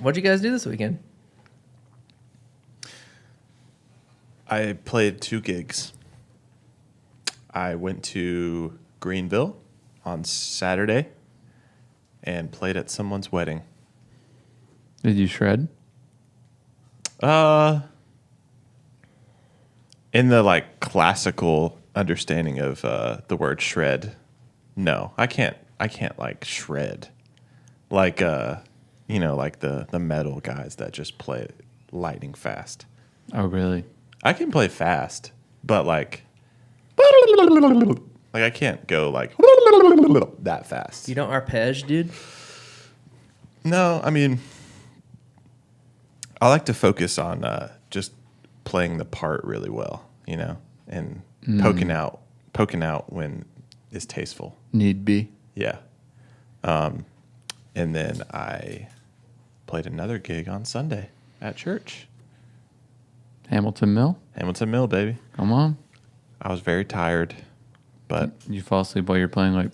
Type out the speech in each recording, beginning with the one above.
What'd you guys do this weekend? I played 2 gigs. I went to Greenville on Saturday and played at someone's wedding. Did you shred? In the like classical understanding of the word shred, no, I can't like shred, like like the metal guys that just play lightning fast. Oh, really? I can play fast, but like I can't go like that fast. You don't arpege, dude? No, I mean, I like to focus on just playing the part really well, and poking out when it's tasteful. Need be. Yeah. And then I played another gig on Sunday at church. Hamilton Mill? Hamilton Mill, baby. Come on. I was very tired, but You fall asleep while you're playing like...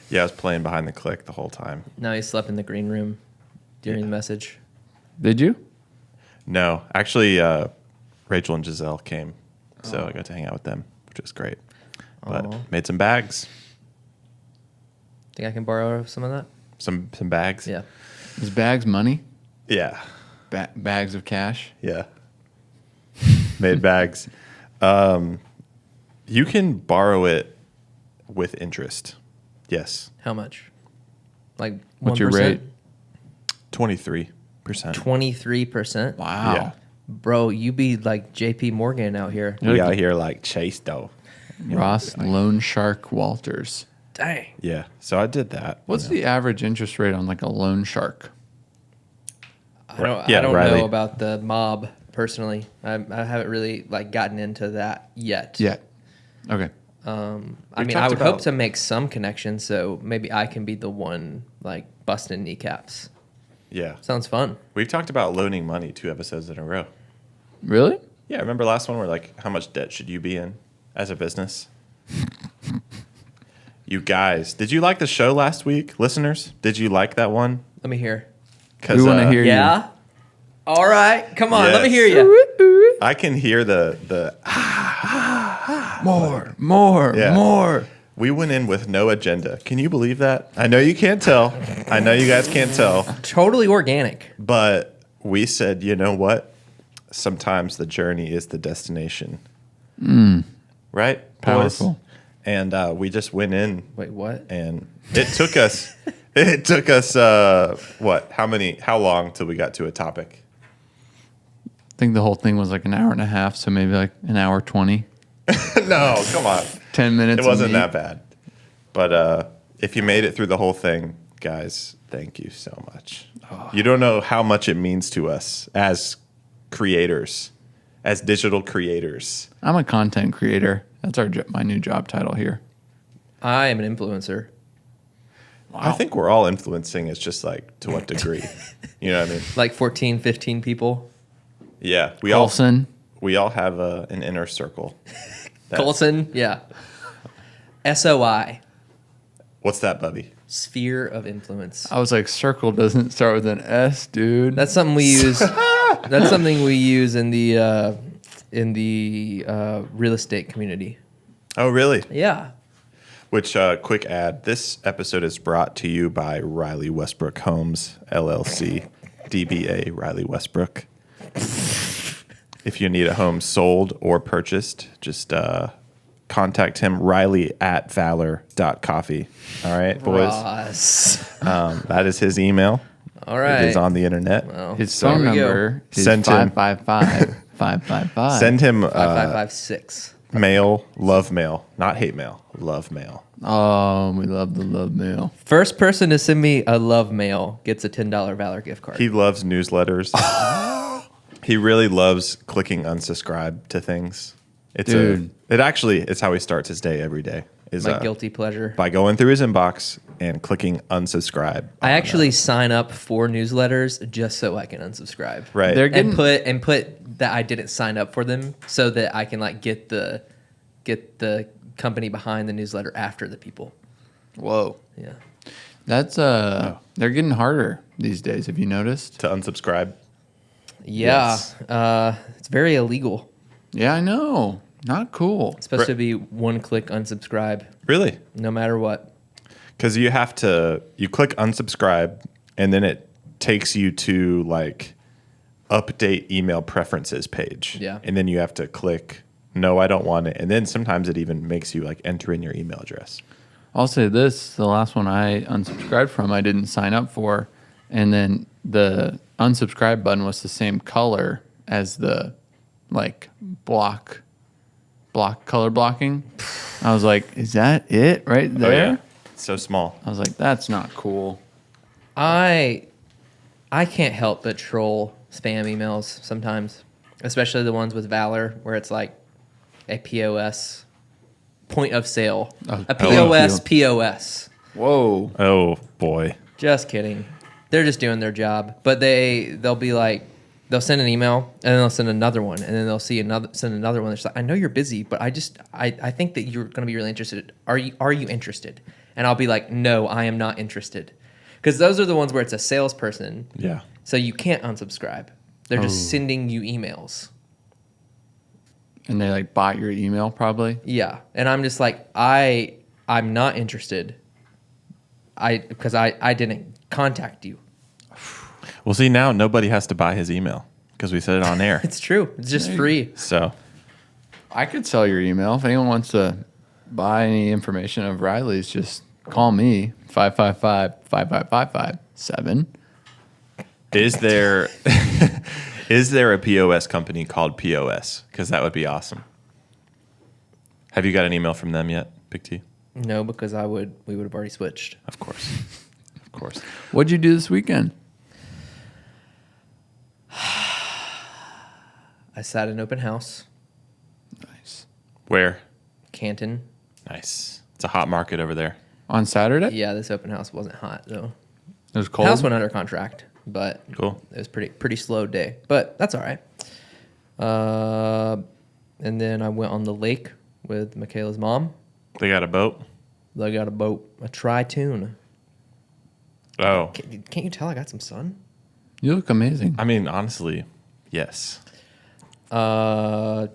yeah, I was playing behind the click the whole time. No, he slept in the green room during the message. Did you? No, actually, Rachel and Giselle came, so I got to hang out with them, which was great. But Aw. made some bags. Think I can borrow some of that? Some bags. Yeah. Is bags money? Yeah. Bags of cash? Yeah. Made bags. You can borrow it with interest. Yes. How much? Like 1%? What's your rate? 23%. 23%? Wow. Yeah. Bro, you be like JP Morgan out here. We out here like Chase though. Ross Loan Shark Walters. Dang. Yeah. So I did that. What's the average interest rate on like a loan shark? I don't Riley. know about the mob personally. I haven't really like gotten into that yet. Yeah. Okay. I We've mean, I talked would hope about- to make some connection, so maybe I can be the one like busting kneecaps. Yeah. Sounds fun. We've talked about loaning money 2 episodes in a row. Really? Yeah. Remember last one where like, how much debt should you be in as a business? You guys, did you like the show last week, listeners? Did you like that one? Let me hear. We want to hear you. Yeah. All right, come on. Let me Yes. hear you. I can hear the More, Yeah. more. We went in with no agenda. Can you believe that? I know you can't tell. I know you guys can't tell. Totally organic. But we said, you know what? Sometimes the journey is the destination. Right? boys? Powerful. And we just went in Wait, what? and it took us what? How long till we got to a topic? I think the whole thing was like an hour and a half, so maybe like an hour 20. No, come on. 10 minutes. It wasn't of that bad. But if you made it through the whole thing, guys, thank you so much. You don't know how much it means to us as creators, as digital creators. I'm a content creator. That's my new job title here. I am an influencer. I think we're all influencing. It's just like to what degree? You know what I mean? Like 14, 15 people. Yeah, we Colson. all have an inner circle. That- Colson, yeah. SOI, What's that, Bubby? sphere of influence. I was like, circle doesn't start with an S, dude. That's something we use. That's something we use in the real estate community. Oh, really? Yeah. Which, quick ad, this episode is brought to you by Riley Westbrook Homes, LLC, DBA Riley Westbrook. If you need a home sold or purchased, just contact him, Riley at valor.coffee. All right, boys? Ross. That is his email. All right. It is on the internet. Well, His so phone here we go. number is Send him- 555-555. Send him 5556. mail, love mail, not hate mail, love mail. Oh, we love the love mail. First person to send me a love mail gets a $10 Valor gift card. He loves newsletters. He really loves clicking unsubscribe to things. It's Dude. it's how he starts his day every day. Is My guilty pleasure. by going through his inbox and clicking unsubscribe. I actually sign up for newsletters just so I can unsubscribe. Right. They're And getting put that I didn't sign up for them so that I can like get the company behind the newsletter after the people. whoa. Yeah. That's they're getting harder these days. Have you noticed? To unsubscribe. Yeah. Yes. It's very illegal. Yeah, I know. Not cool. It's supposed to be one click unsubscribe, Really? no matter what. Because you click unsubscribe, and then it takes you to like update email preferences page. Yeah. And then you have to click, no, I don't want it. And then sometimes it even makes you like enter in your email address. I'll say this: the last one I unsubscribed from, I didn't sign up for, and then the unsubscribe button was the same color as the like block color blocking. I was like, is that it right there? Oh, yeah. So small. I was like, that's not cool. I can't help but troll spam emails sometimes, especially the ones with Valor where it's like a POS, point of sale, Oh, a thank POS, you. POS. Whoa. Oh boy. Just kidding. They're just doing their job, but they'll be like, they'll send an email and then they'll send another one and then they'll send another one. It's like, I know you're busy, but I think that you're going to be really interested. Are you interested? And I'll be like, no, I am not interested. Because those are the ones where it's a salesperson. Yeah. So you can't unsubscribe. They're just sending you emails. And they like bought your email probably. Yeah. And I'm just like, I'm not interested. Because I didn't contact you. Well, see, now nobody has to buy his email because we said it on air. It's true. It's just free. So I could sell your email. If anyone wants to buy any information of Riley's, just call me 555-5555-7. is there a POS company called POS? Because that would be awesome. Have you got an email from them yet, Big T? No, because we would have already switched. Of course. Of course. What'd you do this weekend? I sat in open house, Nice. Where? Canton. Nice. It's a hot market over there. On Saturday? Yeah, this open house wasn't hot though. It was cold. House went under contract, but Cool. it was pretty slow day. But that's all right. And then I went on the lake with Michaela's mom. They got a boat? They got a boat, a tri-tune. Oh. Can't you tell I got some sun? You look amazing. I mean, honestly, yes. And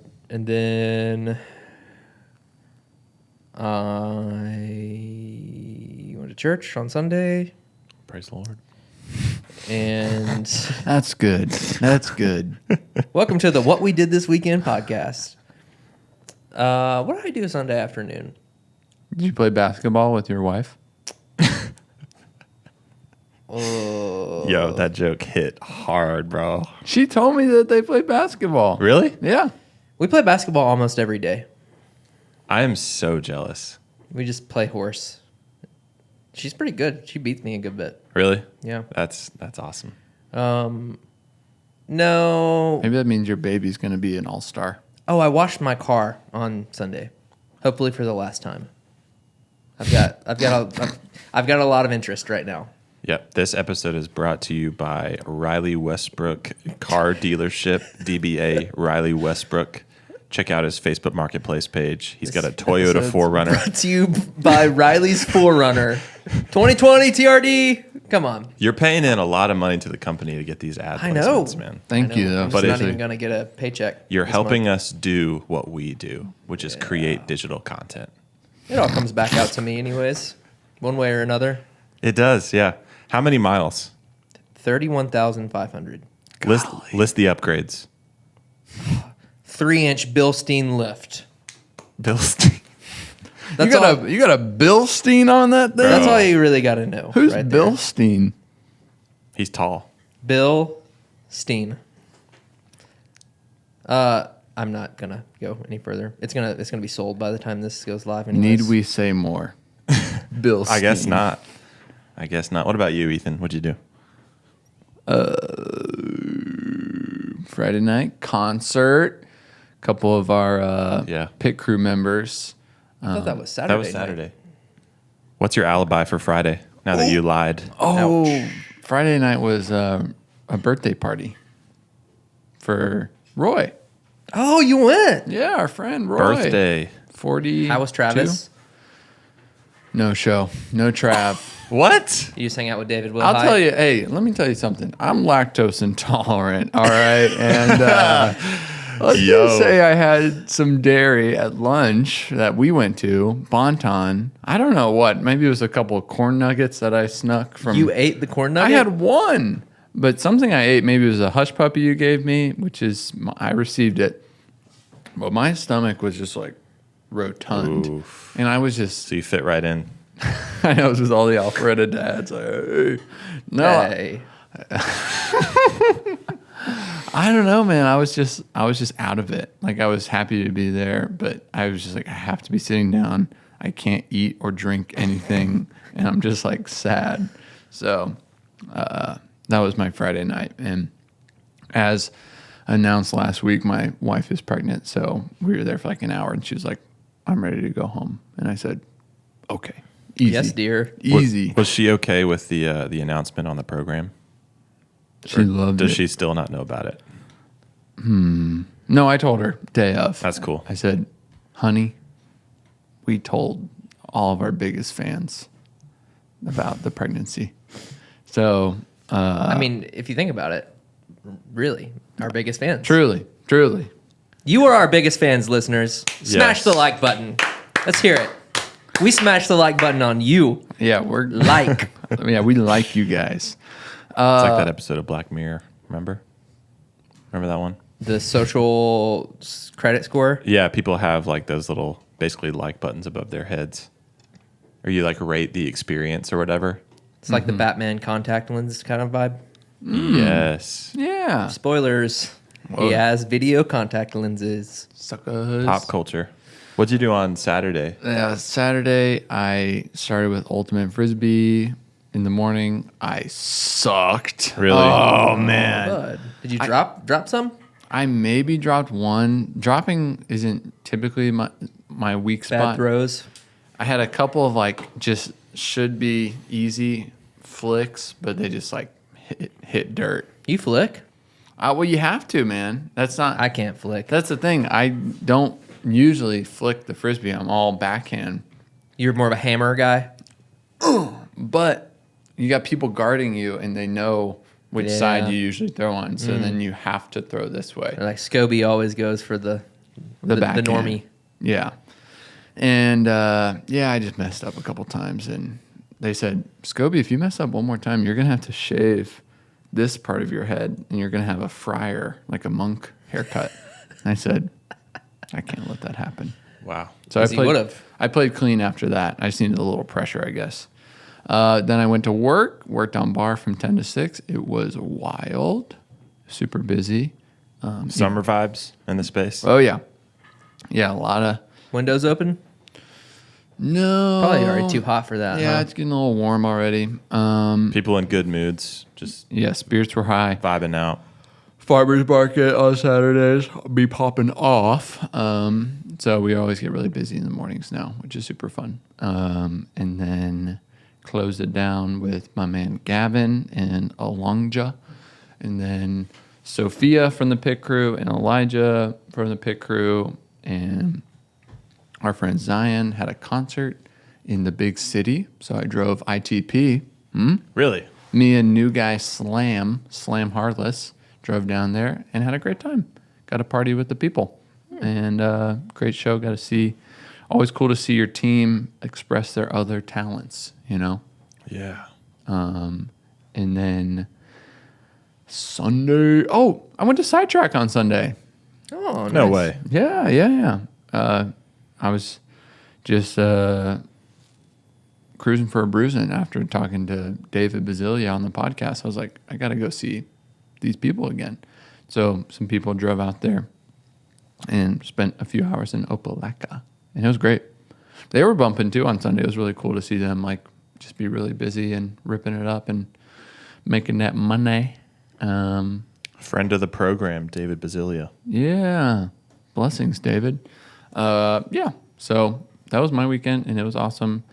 then I went to church on Sunday, Praise the Lord. and That's good. That's good. welcome to the What We Did This Weekend podcast. What did I do Sunday afternoon? Did you play basketball with your wife? Yo, that joke hit hard, bro. She told me that they play basketball. Really? Yeah. We play basketball almost every day. I am so jealous. We just play horse. She's pretty good. She beats me a good bit. Really? Yeah. That's awesome. No. Maybe that means your baby's going to be an all-star. Oh, I washed my car on Sunday. Hopefully for the last time. I've got a lot of interest right now. Yep. This episode is brought to you by Riley Westbrook Car Dealership, DBA Riley Westbrook. Check out his Facebook Marketplace page. He's got a Toyota Episode's 4Runner. Brought to you by Riley's 4Runner. 2020 TRD. Come on. You're paying in a lot of money to the company to get these ad I know. placements, man. Thank you, though. I'm But just not if- even going to get a paycheck. You're this helping month. us do what we do, which is create digital content. It all comes back out to me anyways. One way or another. It does, yeah. How many miles? 31,500. List the upgrades. 3-inch Bilstein lift. Bill Steve. That's you all. got a Bilstein on that thing? That's all you really got to know. Who's right there. Bilstein? He's tall. Bill Steen. I'm not gonna go any further. It's gonna be sold by the time this goes live. Anyways. Need we say more? Bilstein. I guess not. I guess not. What about you, Ethan? What'd you do? Friday night concert. A couple of our pit crew members. I thought that was Saturday. That was Saturday. What's your alibi for Friday? Now that you lied. Oh, Friday night was a birthday party for Roy. Oh, you went. Yeah, our friend Roy. Birthday. 40. How was Travis? No show. No Trav. What? You just hang out with David Will. I'll tell you. Hey, let me tell you something. I'm lactose intolerant. All right, and let's Yo. just say I had some dairy at lunch that we went to. Bonton. I don't know what. Maybe it was a couple of corn nuggets that I snuck from. You ate the corn nugget? I had one, but something I ate. Maybe it was a hush puppy you gave me, which is I received it, but my stomach was just like rotund, Oof. and I was just. So you fit right in. I know, it was with all the Alpharetta dads. Like, hey. No, Hey. I don't know, man. I was just out of it. Like, I was happy to be there, but I was just like, I have to be sitting down. I can't eat or drink anything, and I'm just like sad. So that was my Friday night, and as announced last week, my wife is pregnant, so we were there for like an hour, and she was like, "I'm ready to go home," and I said, "Okay." Easy. Yes, dear. Easy. Was she okay with the announcement on the program? She loved Does it. she still not know about it? No, I told her day of. That's cool. I said, honey, we told all of our biggest fans about the pregnancy. So, I mean, if you think about it, really, our biggest fans. truly. You are our biggest fans, listeners. Smash Yes. the like button. Let's hear it. We smashed the like button on you. Yeah, we're Like. yeah, we like you guys. It's like that episode of Black Mirror. Remember that one? The social credit score. Yeah, people have like those little basically like buttons above their heads. Or you like rate the experience or whatever. It's like the Batman contact lens kind of vibe. Yes. Yeah. Spoilers. Whoa. He has video contact lenses. Suckers. Pop culture. What'd you do on Saturday? Yeah, Saturday, I started with Ultimate Frisbee in the morning. I sucked. Really? Oh, man. Bud. Did you drop some? I maybe dropped one. Dropping isn't typically my weak Bad spot. throws. I had a couple of like just should be easy flicks, but they just like hit dirt. You flick? Well, you have to, man. That's not. I can't flick. That's the thing. I don't usually flick the frisbee. I'm all backhand. You're more of a hammer guy? But you got people guarding you, and they know which Yeah. side you usually throw on. So then you have to throw this way. Like Scobie always goes for the backhand. normie. Yeah. And I just messed up a couple times, and they said, Scobie, if you mess up one more time, you're gonna have to shave this part of your head, and you're gonna have a friar, like a monk haircut. And I said, I can't let that happen. Wow. So I 'Cause he would've. played clean after that. I just needed a little pressure, I guess. Then I went to worked on bar from 10 to 6. It was wild, super busy. Summer vibes in the space. Oh yeah, a lot of Windows open? no. Probably already too hot for that. Yeah, huh? it's getting a little warm already. People in good moods, just Yeah, spirits were high. vibing out. Farmers market on Saturdays be popping off. So we always get really busy in the mornings now, which is super fun. And then closed it down with my man Gavin and Alonja. And then Sophia from the pit crew and Elijah from the pit crew. And our friend Zion had a concert in the big city. So I drove ITP. Really? Me and new guy Slam Harless, drove down there and had a great time. Got to party with the people. And great show. Got to see. Always cool to see your team express their other talents, you know? Yeah. And then Sunday. Oh, I went to Sidetrack on Sunday. Oh, No nice. way. Yeah. I was just cruising for a bruising after talking to David Basilia on the podcast. I was like, I got to go see these people again. So some people drove out there and spent a few hours in Opelika, and it was great. They were bumping too on Sunday. It was really cool to see them like just be really busy and ripping it up and making that money. Friend of the program, David Basilia. Yeah. Blessings, David. Yeah. So that was my weekend, and it was awesome.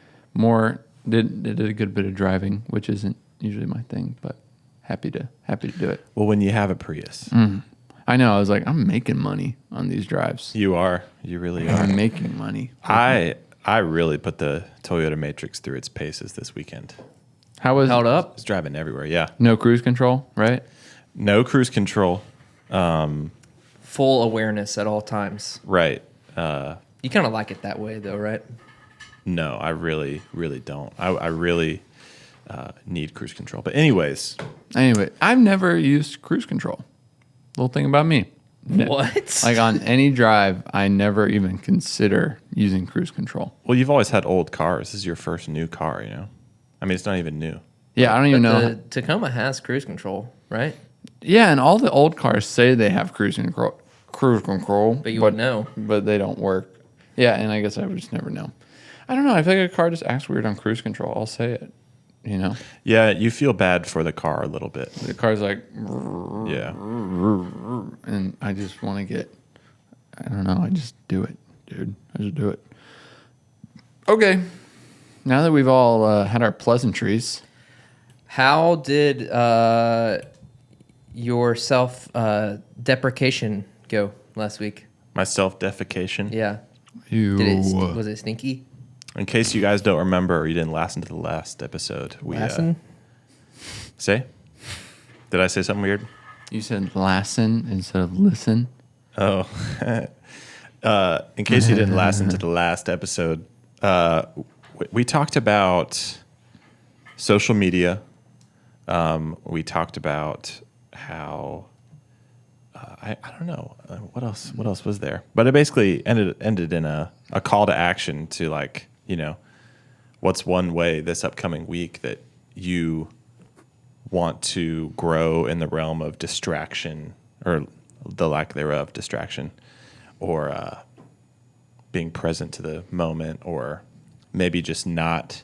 Did a good bit of driving, which isn't usually my thing, but happy to do it. Well, when you have a Prius, I know. I was like, I'm making money on these drives. you are. You really are. I'm making money. I really put the Toyota Matrix through its paces this weekend. How was held up. It's driving everywhere. Yeah. no cruise control, right? No cruise control. Full awareness at all times. Right. You kind of like it that way, though, right? No, I really, really don't. I really need cruise control. But anyways, Anyway, I've never used cruise control. Little thing about me. What? Like on any drive, I never even consider using cruise control. well, you've always had old cars. This is your first new car, you know? I mean, it's not even new. Yeah, I don't even know. The Tacoma has cruise control, right? Yeah, and all the old cars say they have cruise control. But you wouldn't know. But they don't work. Yeah, and I guess I would just never know. I don't know. I feel like a car just acts weird on cruise control. I'll say it. You know, Yeah, you feel bad for the car a little bit. the car's like, Yeah. and I just want to get. I don't know. I just do it, dude. I just do it. Okay. Now that we've all had our pleasantries, How did your self deprecation go last week? My self-defecation. Yeah. you Was it stinky? In case you guys don't remember or you didn't listen to the last episode, we Lassen? say? Did I say something weird? you said Lassen instead of listen. Oh. In case you didn't listen to the last episode, we talked about social media. We talked about how I don't know what else was there, but it basically ended in a call to action to, like, you know, what's one way this upcoming week that you want to grow in the realm of distraction, or the lack thereof distraction, or being present to the moment, or maybe just not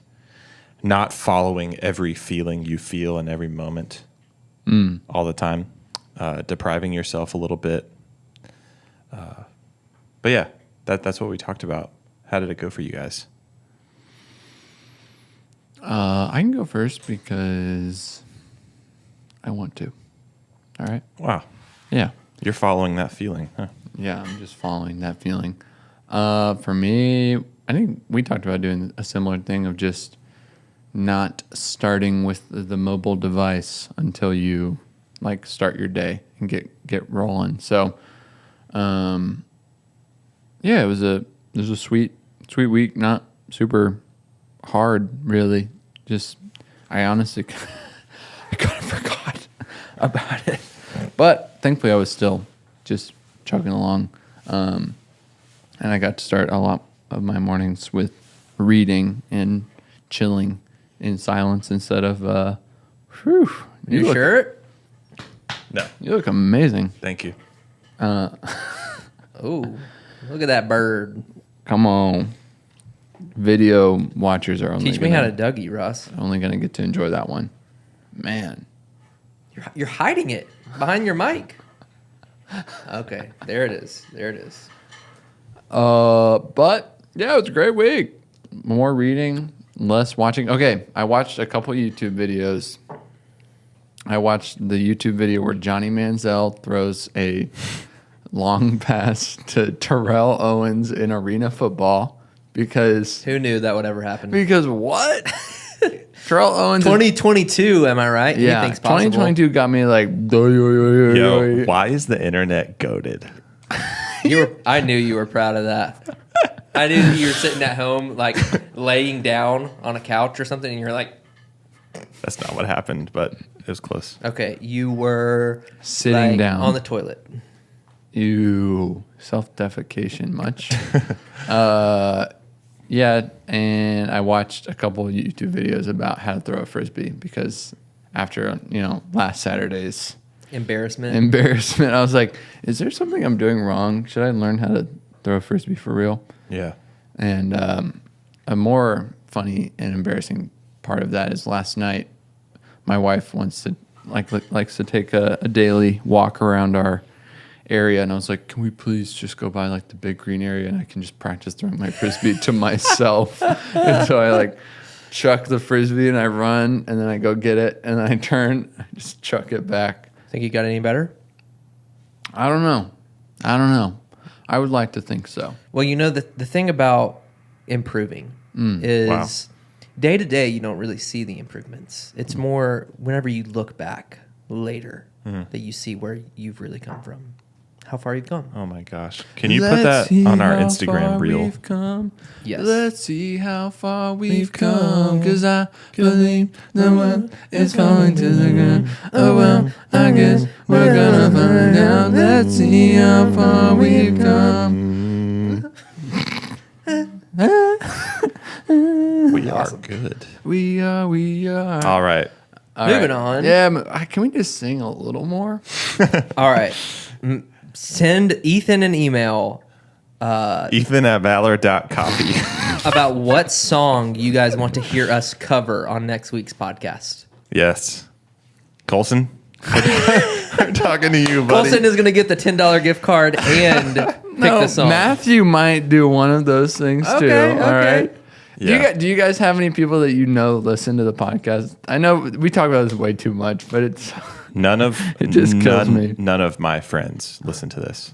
following every feeling you feel in every moment all the time, depriving yourself a little bit. But yeah, that's what we talked about. How did it go for you guys? I can go first because I want to. All right. Wow, Yeah. you're following that feeling, huh? Yeah, I'm just following that feeling. For me, I think we talked about doing a similar thing of just not starting with the mobile device until you like start your day and get rolling. So, yeah, it was a sweet week. Not super hard, really. Just I honestly I kind of forgot about it, but thankfully I was still just chugging along, and I got to start a lot of my mornings with reading and chilling in silence instead of. Whew, New look, shirt? No, You look amazing. thank you. Oh, look at that bird. Come on, video watchers are only Teach me how to Dougie, Russ. only gonna get to enjoy that one. Man, You're hiding it behind your mic. Okay, there it is. There it is. but yeah, it was a great week. More reading, less watching. Okay, I watched a couple YouTube videos. I watched the YouTube video where Johnny Manziel throws a long pass to Terrell Owens in arena football because Who knew that would ever happen? what? Terrell Owens. 2022, am I right? Yeah, Anything's possible. 2022 got me like. Yo, why is the internet goated? I knew you were proud of that. I knew that you were sitting at home, like laying down on a couch or something, and you're like, That's not what happened, but it was close. okay, you were Sitting like, down. on the toilet. Ew, self-defecation much? Yeah, and I watched a couple of YouTube videos about how to throw a frisbee because after last Saturday's Embarrassment. embarrassment, I was like, "Is there something I'm doing wrong? Should I learn how to throw a frisbee for real?" Yeah. And a more funny and embarrassing part of that is last night, my wife wants to likes to take a daily walk around our area, and I was like, "Can we please just go by like the big green area, and I can just practice throwing my frisbee to myself?" And so I like chuck the frisbee, and I run, and then I go get it, and then I turn, I just chuck it back. Think you got any better? I don't know. I would like to think so. Well, the thing about improving is Wow. day to day, you don't really see the improvements. It's more whenever you look back later that you see where you've really come from, how far you've gone. Oh my gosh. Can you put that on our Instagram reel? Yes. Let's see how far we've come. Because I believe the world is falling to the ground. Oh well, I guess we're gonna find out. Let's see how far we've come. We are good. We are. All right. Moving on. Yeah, can we just sing a little more? All right. Send Ethan an email Ethan at valor.coffee. about what song you guys want to hear us cover on next week's podcast. Yes. Colson, I'm talking to you, buddy. Colson is going to get the $10 gift card and pick the song. Matthew might do one of those things too. Okay. All right. Yeah. Do you guys have any people that you know listen to the podcast? I know we talk about this way too much, but it's it just kills me. None of my friends listen to this.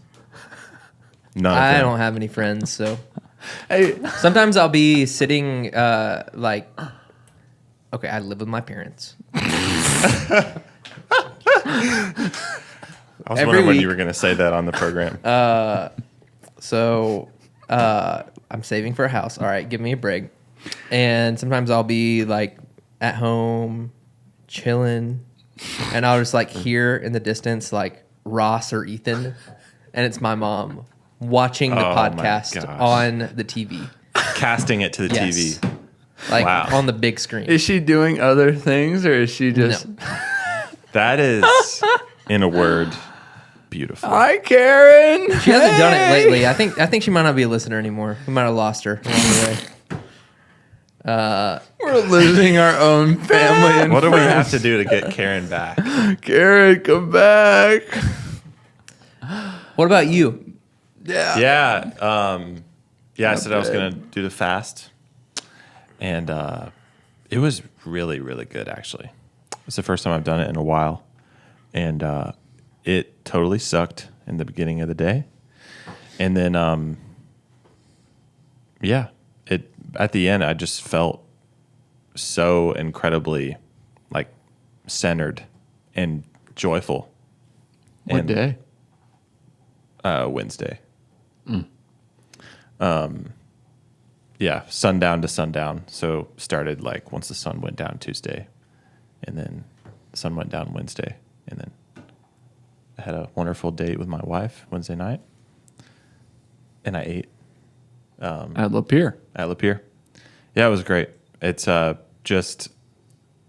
None of I them. don't have any friends, so Hey, sometimes I'll be sitting okay, I live with my parents. I was every wondering when week. you were going to say that on the program. So I'm saving for a house. All right, give me a break. And sometimes I'll be like at home chilling, and I'll just like hear in the distance like Ross or Ethan, and it's my mom watching the Oh, my podcast gosh. on the TV. Casting it to the Yes. TV. Like Wow. on the big screen. is she doing other things or is she just No. That is, in a word, beautiful. Hi, Karen? She hasn't done it lately. I think she might not be a listener anymore. We might have lost her along the way. We're losing our own family and What do we have friends. to do to get Karen back? Karen, come back. What about you? Yeah. I said I was going to do the fast. And it was really, really good, actually. It's the first time I've done it in a while. And it totally sucked in the beginning of the day. And then, at the end, I just felt so incredibly, like, centered and joyful. What And, day? Wednesday. Sundown to sundown. So started like once the sun went down Tuesday, and then the sun went down Wednesday, and then I had a wonderful date with my wife Wednesday night, and I ate At Lapeer. at Lapeer. Yeah, it was great. It's just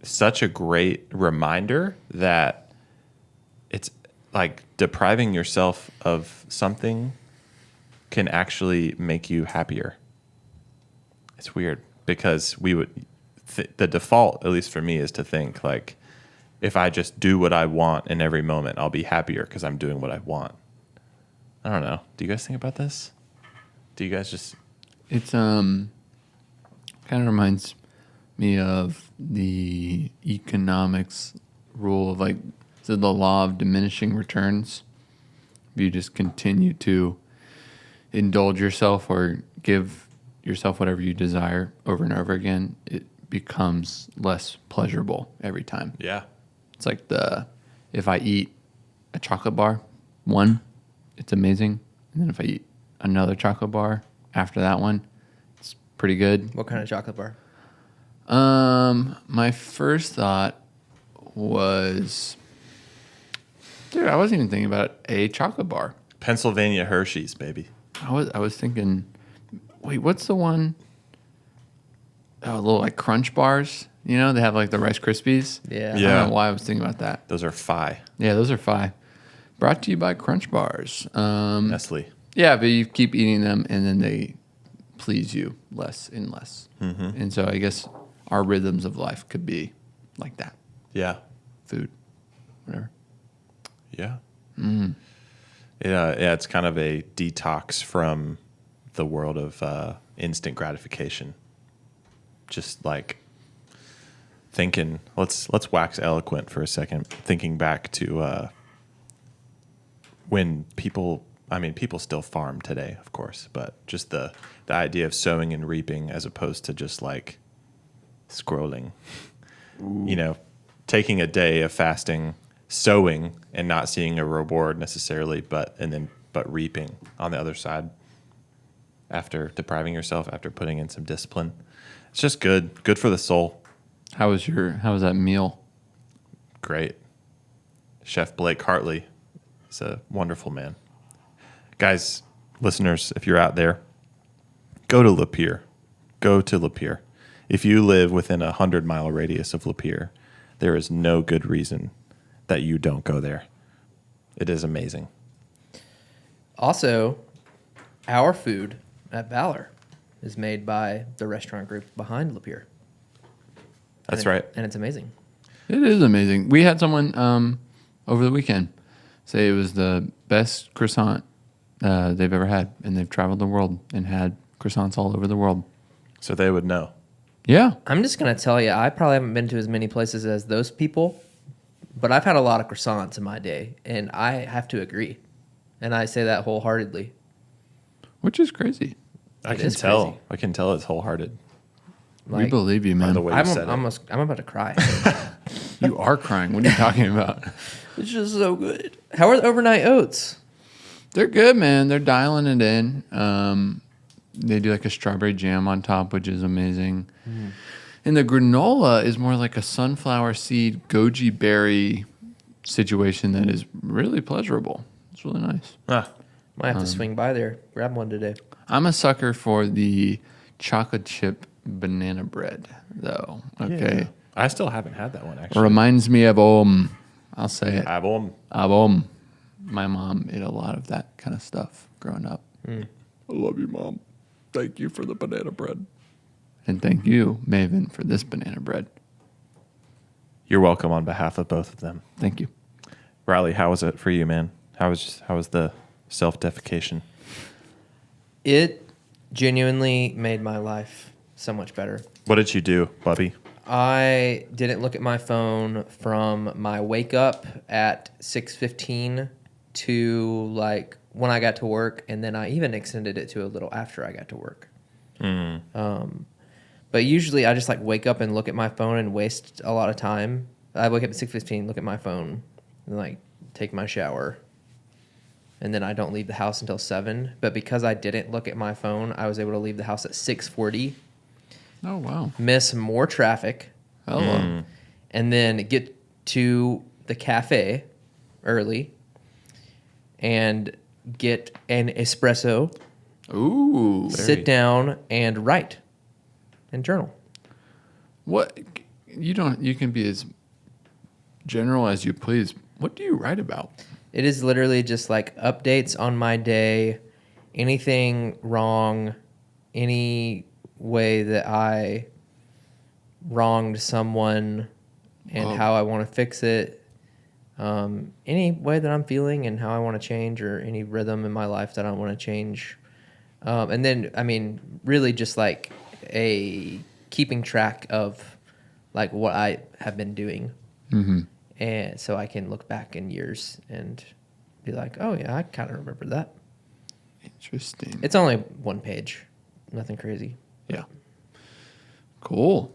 such a great reminder that it's like depriving yourself of something can actually make you happier. It's weird because we would, the default, at least for me, is to think like, if I just do what I want in every moment, I'll be happier because I'm doing what I want. I don't know. Do you guys think about this? Do you guys just... It's kind of reminds me of the economics rule of like the law of diminishing returns. If you just continue to indulge yourself or give yourself whatever you desire over and over again, it becomes less pleasurable every time. Yeah. It's like if I eat a chocolate bar, it's amazing. And then if I eat another chocolate bar after that one, it's pretty good. What kind of chocolate bar? My first thought was, dude, I wasn't even thinking about a chocolate bar. Pennsylvania Hershey's, baby. I was thinking, wait, what's the one? Oh, little like crunch bars. You know, they have like the Rice Krispies. Yeah. I Yeah. don't know why I was thinking about that. Those are Phi. Yeah, those are fine. Brought to you by Crunch Bars. Nestle. Yeah, but you keep eating them and then they please you less and less. Mm-hmm. And so I guess our rhythms of life could be like that. Yeah. Food, whatever. Yeah. Yeah, it's kind of a detox from the world of instant gratification. Just like thinking, let's wax eloquent for a second. Thinking back to when people still farm today, of course, but just the idea of sowing and reaping as opposed to just like scrolling. You know, taking a day of fasting, sowing, and not seeing a reward necessarily, but reaping on the other side after depriving yourself, after putting in some discipline. It's just good for the soul. How was that meal? Great. Chef Blake Hartley is a wonderful man. Guys, listeners, if you're out there, go to Lapeer. Go to Lapeer. If you live within a 100-mile radius of Lapeer, there is no good reason that you don't go there. It is amazing. Also, our food at Valor is made by the restaurant group behind Lapeer. That's right. And it's amazing. It is amazing. We had someone over the weekend say it was the best croissant they've ever had, and they've traveled the world and had croissants all over the world. So they would know. Yeah. I'm just going to tell you, I probably haven't been to as many places as those people, but I've had a lot of croissants in my day, and I have to agree. And I say that wholeheartedly. Which is crazy. I It can is tell. crazy. I can tell it's wholehearted We believe you, by man. the way you said it. I'm about to cry. You are crying. What are you talking about? It's just so good. How are the overnight oats? They're good, man. They're dialing it in. They do like a strawberry jam on top, which is amazing. And the granola is more like a sunflower seed goji berry situation that is really pleasurable. It's really nice. Might have to swing by there, grab one today. I'm a sucker for the chocolate chip banana bread, though. Okay. Yeah. I still haven't had that one, actually. Reminds me of I'll say it. Abom. My mom ate a lot of that kind of stuff growing up. I love you, Mom. Thank you for the banana bread. And thank you, Maven, for this banana bread. You're welcome on behalf of both of them. Thank you. Riley, how was it for you, man? How was the self-defecation? It genuinely made my life so much better. What did you do, Bubby? I didn't look at my phone from my wake up at 6:15 to like when I got to work, and then I even extended it to a little after I got to work. But usually I just like wake up and look at my phone and waste a lot of time. I wake up at 6:15, look at my phone, and like take my shower, and then I don't leave the house until 7. But because I didn't look at my phone, I was able to leave the house at 6:40. Oh, wow. Miss more traffic, Hello. and then get to the cafe early and get an espresso, Ooh. sit down and write and journal. What? You can be as general as you please. What do you write about? It is literally just like updates on my day, anything wrong, any way that I wronged someone and how I want to fix it, any way that I'm feeling and how I want to change, or any rhythm in my life that I want to change. And then, I mean, really just like a keeping track of like what I have been doing. Mm-hmm. And so I can look back in years and be like, oh yeah, I kind of remember that. Interesting. It's only one page, nothing crazy. Yeah. Cool.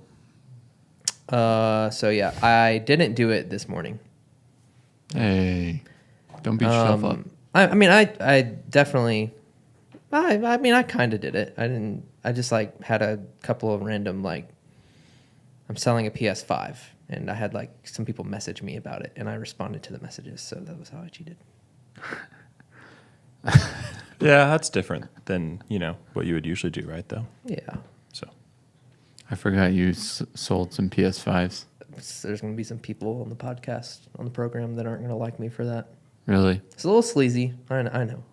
So yeah, I didn't do it this morning. Hey, don't beat yourself up. I definitely, I kind of did it. I just like had a couple of random, like, I'm selling a PS5, and I had like some people message me about it, and I responded to the messages. So that was how I cheated. Yeah, that's different than, what you would usually do, right, though? Yeah. So I forgot you sold some PS5s. There's going to be some people on the podcast, on the program, that aren't going to like me for that. Really? It's a little sleazy. I know.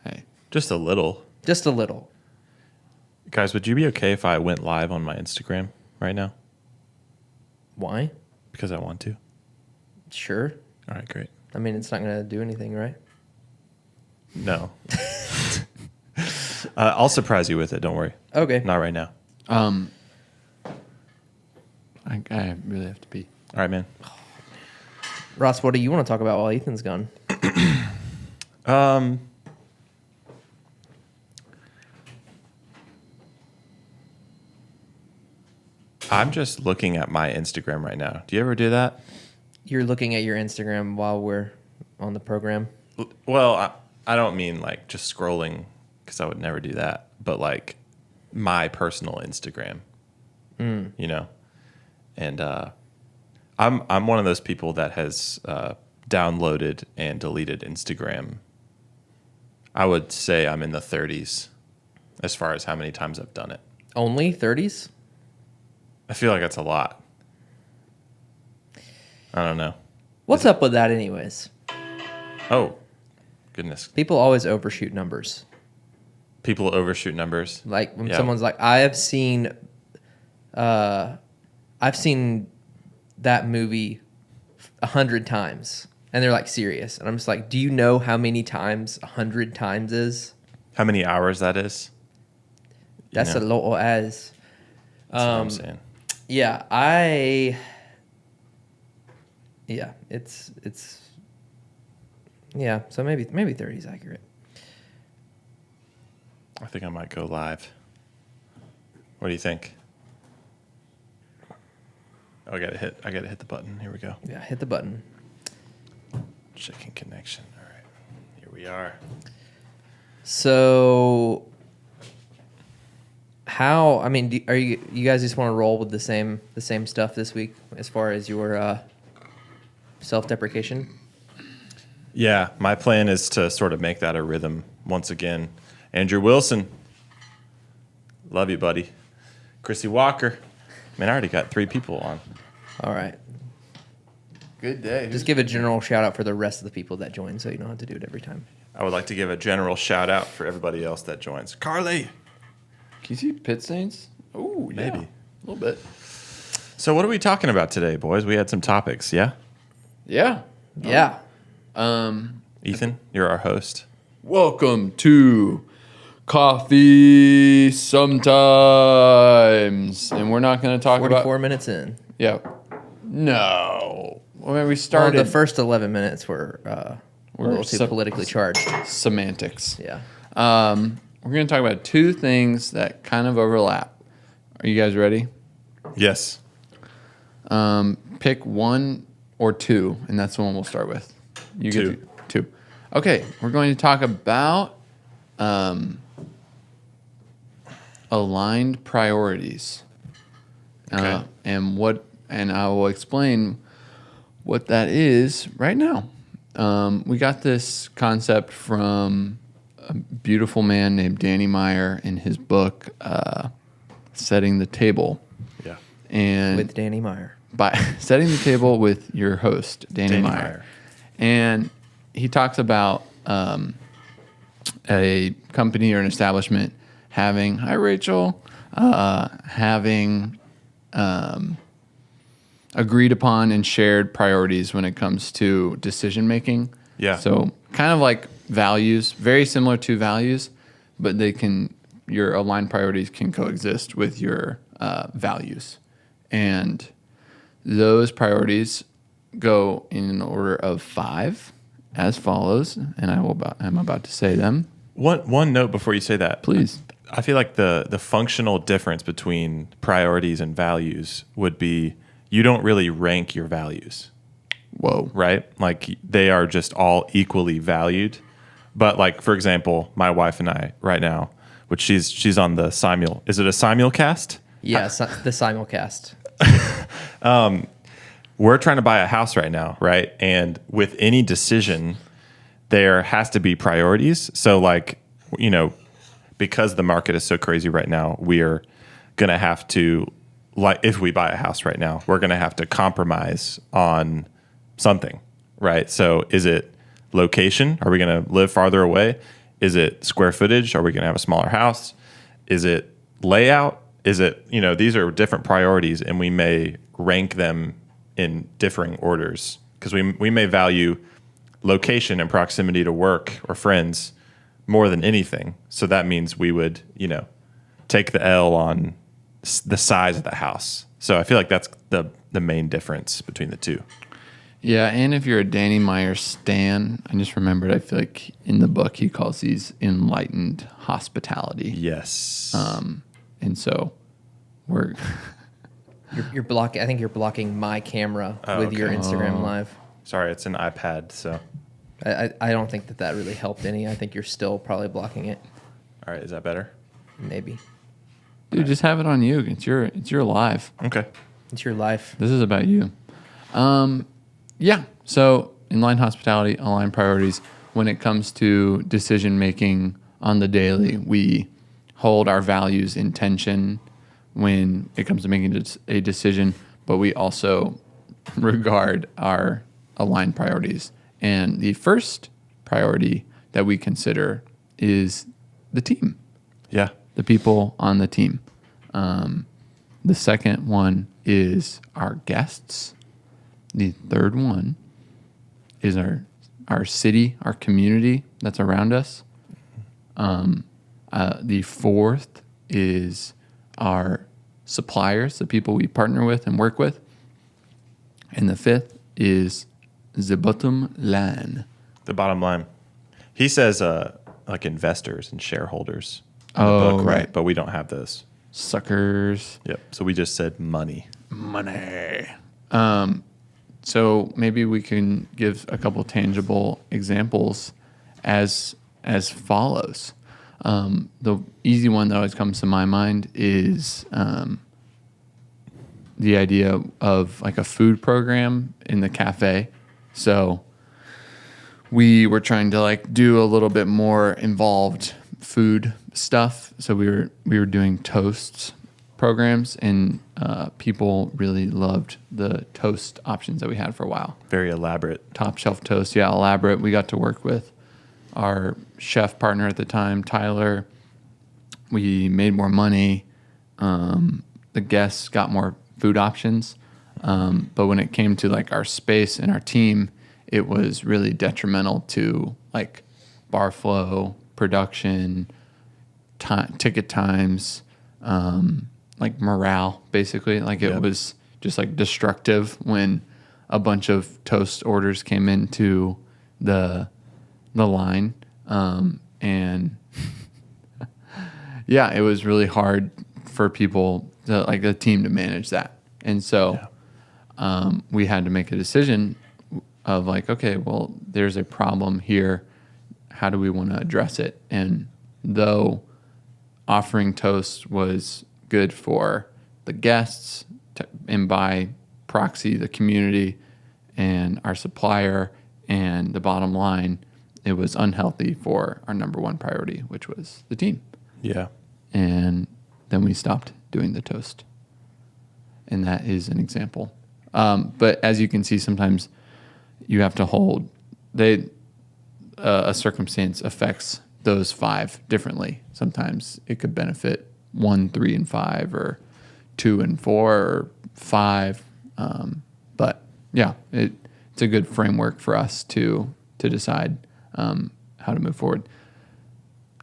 Hey. just a little. Just a little. Guys, would you be okay if I went live on my Instagram right now? Why? Because I want to. Sure. All right, great. I mean, it's not going to do anything, right? No. I'll surprise you with it. Don't worry. Okay. Not right now. I really have to pee. All right, man. Ross, what do you want to talk about while Ethan's gone? I'm just looking at my Instagram right now. Do you ever do that? You're looking at your Instagram while we're on the program. Well, I don't mean like just scrolling because I would never do that, but like my personal Instagram, you know? And I'm one of those people that has downloaded and deleted Instagram. I would say I'm in the 30s as far as how many times I've done it. Only 30s? I feel like that's a lot. I don't know. What's up with that, anyways? Oh, goodness. People always overshoot numbers. People overshoot numbers. Like when Yeah. someone's like, I've seen that movie 100 times, and they're like serious, and I'm just like, do you know how many times 100 times is? How many hours that is? That's You a know, lot as. that's what I'm saying. Yeah, it's yeah. So maybe 30 is accurate. I think I might go live. What do you think? Oh, I gotta hit the button. Here we go. Yeah, hit the button. Checking connection. All right. Here we are. So, how? I mean, are you guys just want to roll with the same stuff this week as far as your self-deprecation? Yeah, my plan is to sort of make that a rhythm once again. Andrew Wilson. Love you, buddy. Chrissy Walker. Man, I already got 3 people on. All right. Good day. Just give a general shout out for the rest of the people that join, so you don't have to do it every time. I would like to give a general shout out for everybody else that joins. Carly. Can you see pit stains? Oh, yeah. Maybe. A little bit. So what are we talking about today, boys? We had some topics, yeah? Yeah. Yeah. Ethan, you're our host. Welcome to Coffee Sometimes. And we're not going to talk 44 about... minutes in. Yeah. No. Well, we Well, started the first 11 minutes were a little too politically charged. semantics. Yeah. We're going to talk about 2 things that kind of overlap. Are you guys ready? Yes. Pick 1 or 2, and that's the one we'll start with. You 2. get 2. Okay, we're going to talk about aligned priorities. Okay. And I will explain what that is right now. We got this concept from a beautiful man named Danny Meyer in his book, Setting the Table. Yeah. And With Danny Meyer. by setting the table with your host, Danny Meyer. And he talks about a company or an establishment having, hi, Rachel, having agreed upon and shared priorities when it comes to decision making. Yeah. So kind of like values, very similar to values, but your aligned priorities can coexist with your values. And those priorities go in an order of 5 as follows, and I'm about to say them. One note before you say that. Please. I feel like the functional difference between priorities and values would be you don't really rank your values, Whoa. right? Like they are just all equally valued. But like, for example, my wife and I right now, which she's on the is it a simulcast? Yeah, the simulcast. We're trying to buy a house right now, right? And with any decision, there has to be priorities. So like, because the market is so crazy right now, we are going to have to, like, if we buy a house right now, we're going to have to compromise on something, right? So is it location? Are we going to live farther away? Is it square footage? Are we going to have a smaller house? Is it layout? Is it, these are different priorities, and we may rank them in differing orders because we may value location and proximity to work or friends more than anything. So that means we would, take the L on the size of the house. So I feel like that's the main difference between the two. Yeah, and if you're a Danny Meyer stan, I just remembered, I feel like in the book he calls these enlightened hospitality. Yes. And so we're You're blocking. I think you're blocking my camera with your okay. Instagram live. Sorry, it's an iPad, so. I don't think that really helped any. I think you're still probably blocking it. All right, is that better? Maybe. Dude, just have it on you. It's your live. Okay. It's your life. This is about you. Yeah. So inline hospitality, align priorities. When it comes to decision making on the daily, we hold our values in tension when it comes to making a decision, but we also regard our aligned priorities. And the first priority that we consider is the team, Yeah. the people on the team. The second one is our guests. The third one is our city, our community that's around us. The fourth is our suppliers, the people we partner with and work with. And the fifth is the bottom line. The bottom line. He says like investors and shareholders in Oh, the book, right. But we don't have those. Suckers. Yep. So we just said money. Money. So maybe we can give a couple tangible examples as follows. The easy one that always comes to my mind is the idea of like a food program in the cafe. So we were trying to like do a little bit more involved food stuff. So we were doing toasts programs, and people really loved the toast options that we had for a while. Very elaborate. Top shelf toast, yeah, elaborate. We got to work with our chef partner at the time, Tyler. We made more money. The guests got more food options. But when it came to like our space and our team, it was really detrimental to like bar flow, production, ticket times, like morale, basically. Like it was just like destructive when a bunch of toast orders came into the line. And yeah, it was really hard for people to like the team to manage that. And so we had to make a decision of like, okay, well, there's a problem here. How do we want to address it? And though offering toast was good for the guests and by proxy, the community and our supplier and the bottom line, it was unhealthy for our number one priority, which was the team. Yeah. And then we stopped doing the toast. And that is an example. But as you can see, sometimes you have to hold a circumstance affects those five differently. Sometimes it could benefit 1, 3, and 5, or 2 and 4, or 5. But yeah, it's a good framework for us to decide how to move forward.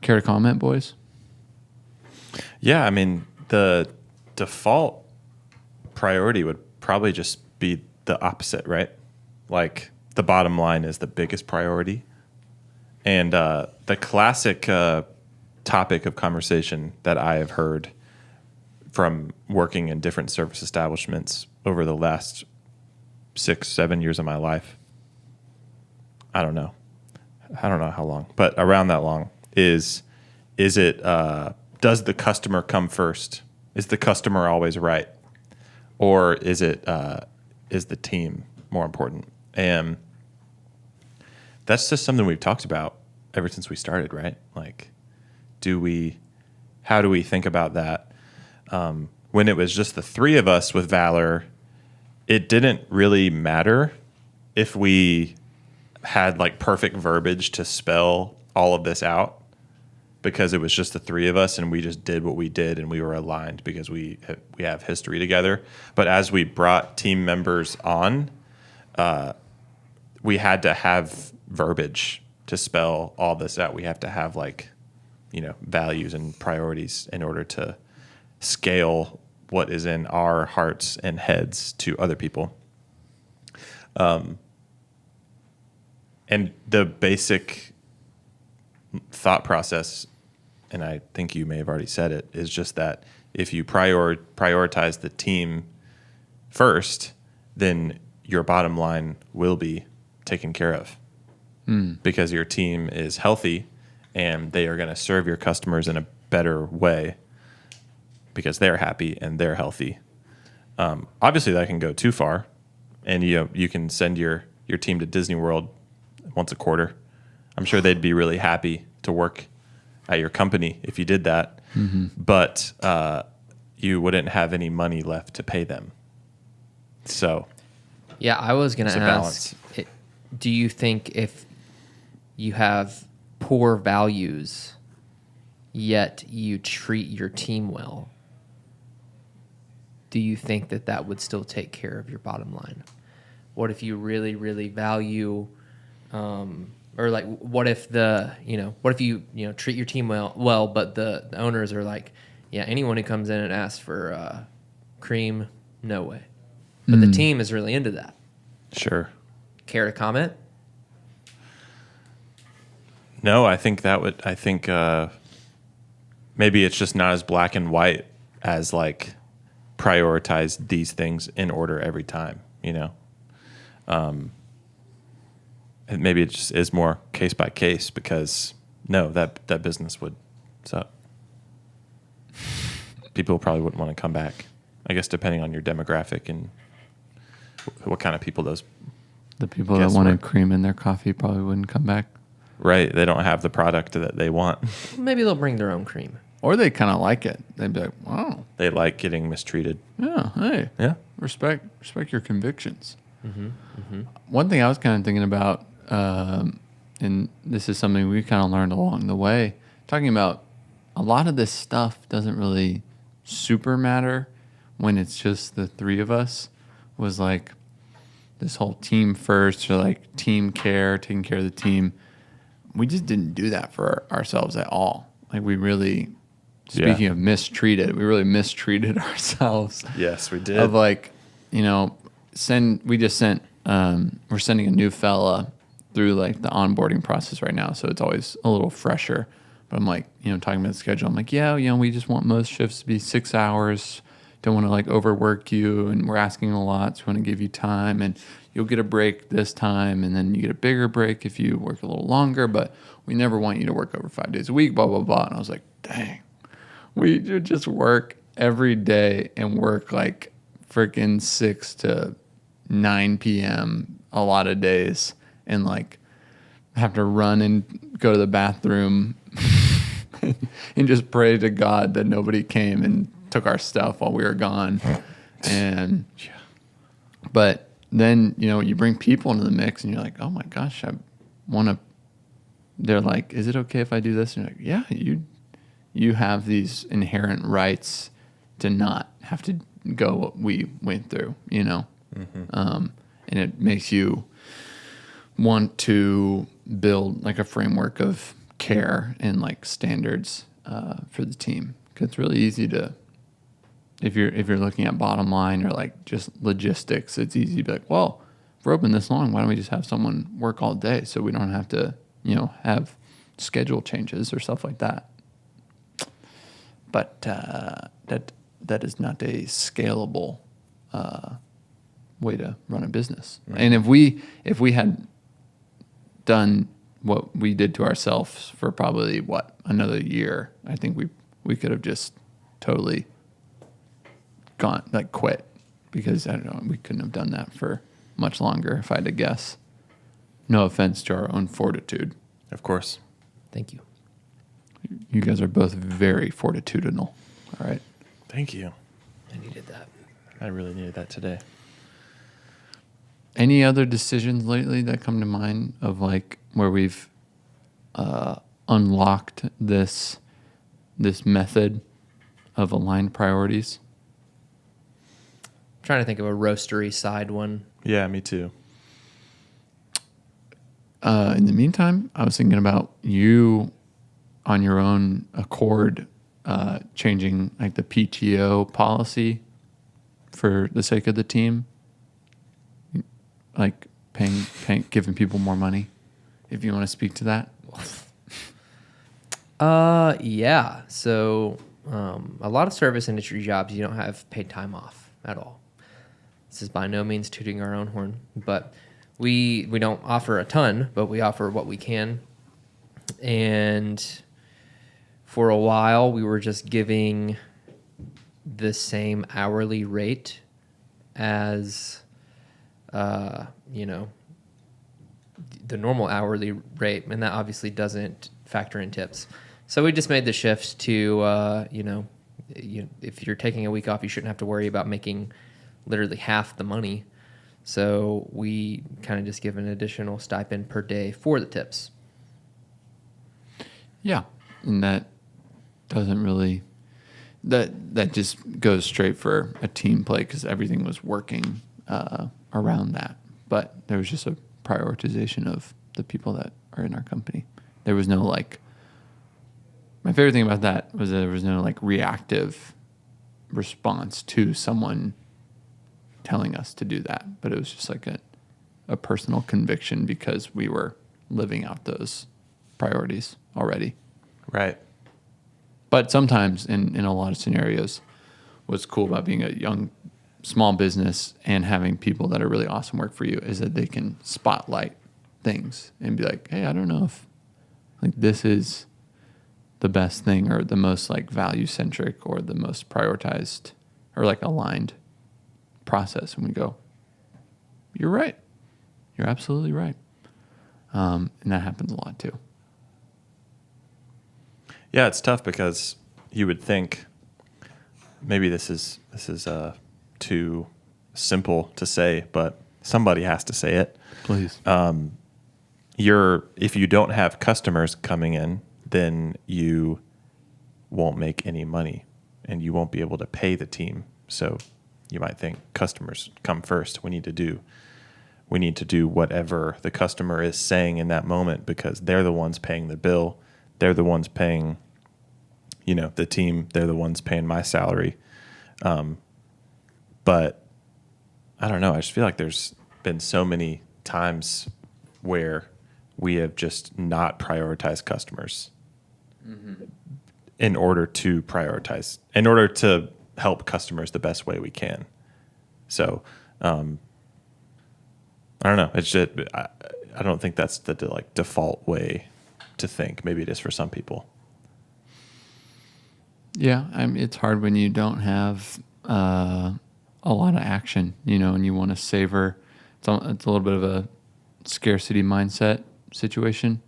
Care to comment, boys? Yeah, I mean, the default priority would probably just be the opposite, right? Like the bottom line is the biggest priority. And the classic topic of conversation that I have heard from working in different service establishments over the last 6-7 years of my life, I don't know how long, but around that long, is it does the customer come first? Is the customer always right? Or is it is the team more important? And that's just something we've talked about ever since we started, right? Like, how do we think about that? When it was just the three of us with Valor, it didn't really matter if we had like perfect verbiage to spell all of this out, because it was just the three of us and we just did what we did and we were aligned because we have history together. But as we brought team members on, we had to have verbiage to spell all this out. We have to have values and priorities in order to scale what is in our hearts and heads to other people. And the basic thought process, and I think you may have already said it, is just that if you prioritize the team first, then your bottom line will be taken care of because your team is healthy and they are going to serve your customers in a better way because they're happy and they're healthy. Obviously, that can go too far, and you can send your team to Disney World once a quarter. I'm sure they'd be really happy to work at your company if you did that, but you wouldn't have any money left to pay them. So, Yeah, I was going to It's a ask, do you think if you have poor values, yet you treat your team well, do you think that that would still take care of your bottom line? What if you really, really value, or like, what if you treat your team well, but the owners are like, yeah, anyone who comes in and asks for cream, no way. But the team is really into that. sure. Care to comment? No, I think maybe it's just not as black and white as like prioritize these things in order every time, and maybe it just is more case by case because that business would suck. People probably wouldn't want to come back, I guess, depending on your demographic and what kind of people those. The people that Guess wanted what? cream in their coffee probably wouldn't come back. Right, they don't have the product that they want. Maybe they'll bring their own cream. Or they kind of like it. They'd be like, wow, They like getting mistreated. yeah, hey, Yeah. respect your convictions. One thing I was kind of thinking about, and this is something we kind of learned along the way, talking about a lot of this stuff doesn't really super matter when it's just the three of us, was like this whole team first or like team care, taking care of the team. We just didn't do that for ourselves at all. Like we really, speaking of mistreated, we really mistreated ourselves. Yes, we did. Of like, we're sending a new fella through like the onboarding process right now. So it's always a little fresher. But I'm like, talking about the schedule. I'm like, yeah, we just want most shifts to be 6 hours. Don't want to like overwork you. And we're asking a lot. So we want to give you time. And you'll get a break this time. And then you get a bigger break if you work a little longer. But we never want you to work over 5 days a week, blah, blah, blah. And I was like, dang, we should just work every day and work like freaking 6 to 9 p.m. a lot of days and like have to run and go to the bathroom and just pray to God that nobody came and took our stuff while we were gone. And but then you bring people into the mix and you're like, oh my gosh, I want to. They're like, is it okay if I do this? And you're like, yeah, you have these inherent rights to not have to go what we went through, and it makes you want to build like a framework of care and like standards for the team. 'Cause it's really easy to, if you're looking at bottom line or like just logistics, it's easy to be like, well, if we're open this long, why don't we just have someone work all day so we don't have to, have schedule changes or stuff like that. But that is not a scalable way to run a business. Mm-hmm. And if we had done what we did to ourselves for probably another year, I think we could have just totally quit, because I don't know, we couldn't have done that for much longer if I had to guess. No offense to our own fortitude. Of course. Thank you. You guys are both very fortitudinal. All right. Thank you. I needed that. I really needed that today. Any other decisions lately that come to mind of like where we've unlocked this method of aligned priorities? I'm trying to think of a roastery side one. Yeah, me too. In the meantime, I was thinking about you on your own accord changing like the PTO policy for the sake of the team, like paying giving people more money. If you want to speak to that. Yeah. So a lot of service industry jobs, you don't have paid time off at all. This is by no means tooting our own horn, but we don't offer a ton, but we offer what we can. And for a while, we were just giving the same hourly rate as, you know, the normal hourly rate, and that obviously doesn't factor in tips. So we just made the shift to, you know, if you're taking a week off, you shouldn't have to worry about making literally half the money. So we kind of just give an additional stipend per day for the tips. Yeah, and that doesn't really that just goes straight for a team play because everything was working around that. But there was just a prioritization of the people that are in our company. There was no like. My favorite thing about that was there was no like reactive response to someone telling us to do that, but it was just like a personal conviction because we were living out those priorities already. Right. But sometimes in a lot of scenarios, what's cool about being a young, small business and having people that are really awesome work for you is that they can spotlight things and be like, hey, I don't know if like this is the best thing or the most like value centric or the most prioritized or like aligned process. And we go, you're right. You're absolutely right. And that happens a lot too. Yeah, it's tough because you would think maybe this is too simple to say, but somebody has to say it. Please. If you don't have customers coming in, then you won't make any money and you won't be able to pay the team. So you might think customers come first. We need to do whatever the customer is saying in that moment because they're the ones paying the bill. They're the ones paying, you know, the team. They're the ones paying my salary. But I don't know. I just feel like there's been so many times where we have just not prioritized customers in order to help customers the best way we can. So, I don't know. It's just, I don't think that's the like default way to think. Maybe it is for some people. Yeah, it's hard when you don't have a lot of action, you know, and you want to savor. It's a little bit of a scarcity mindset situation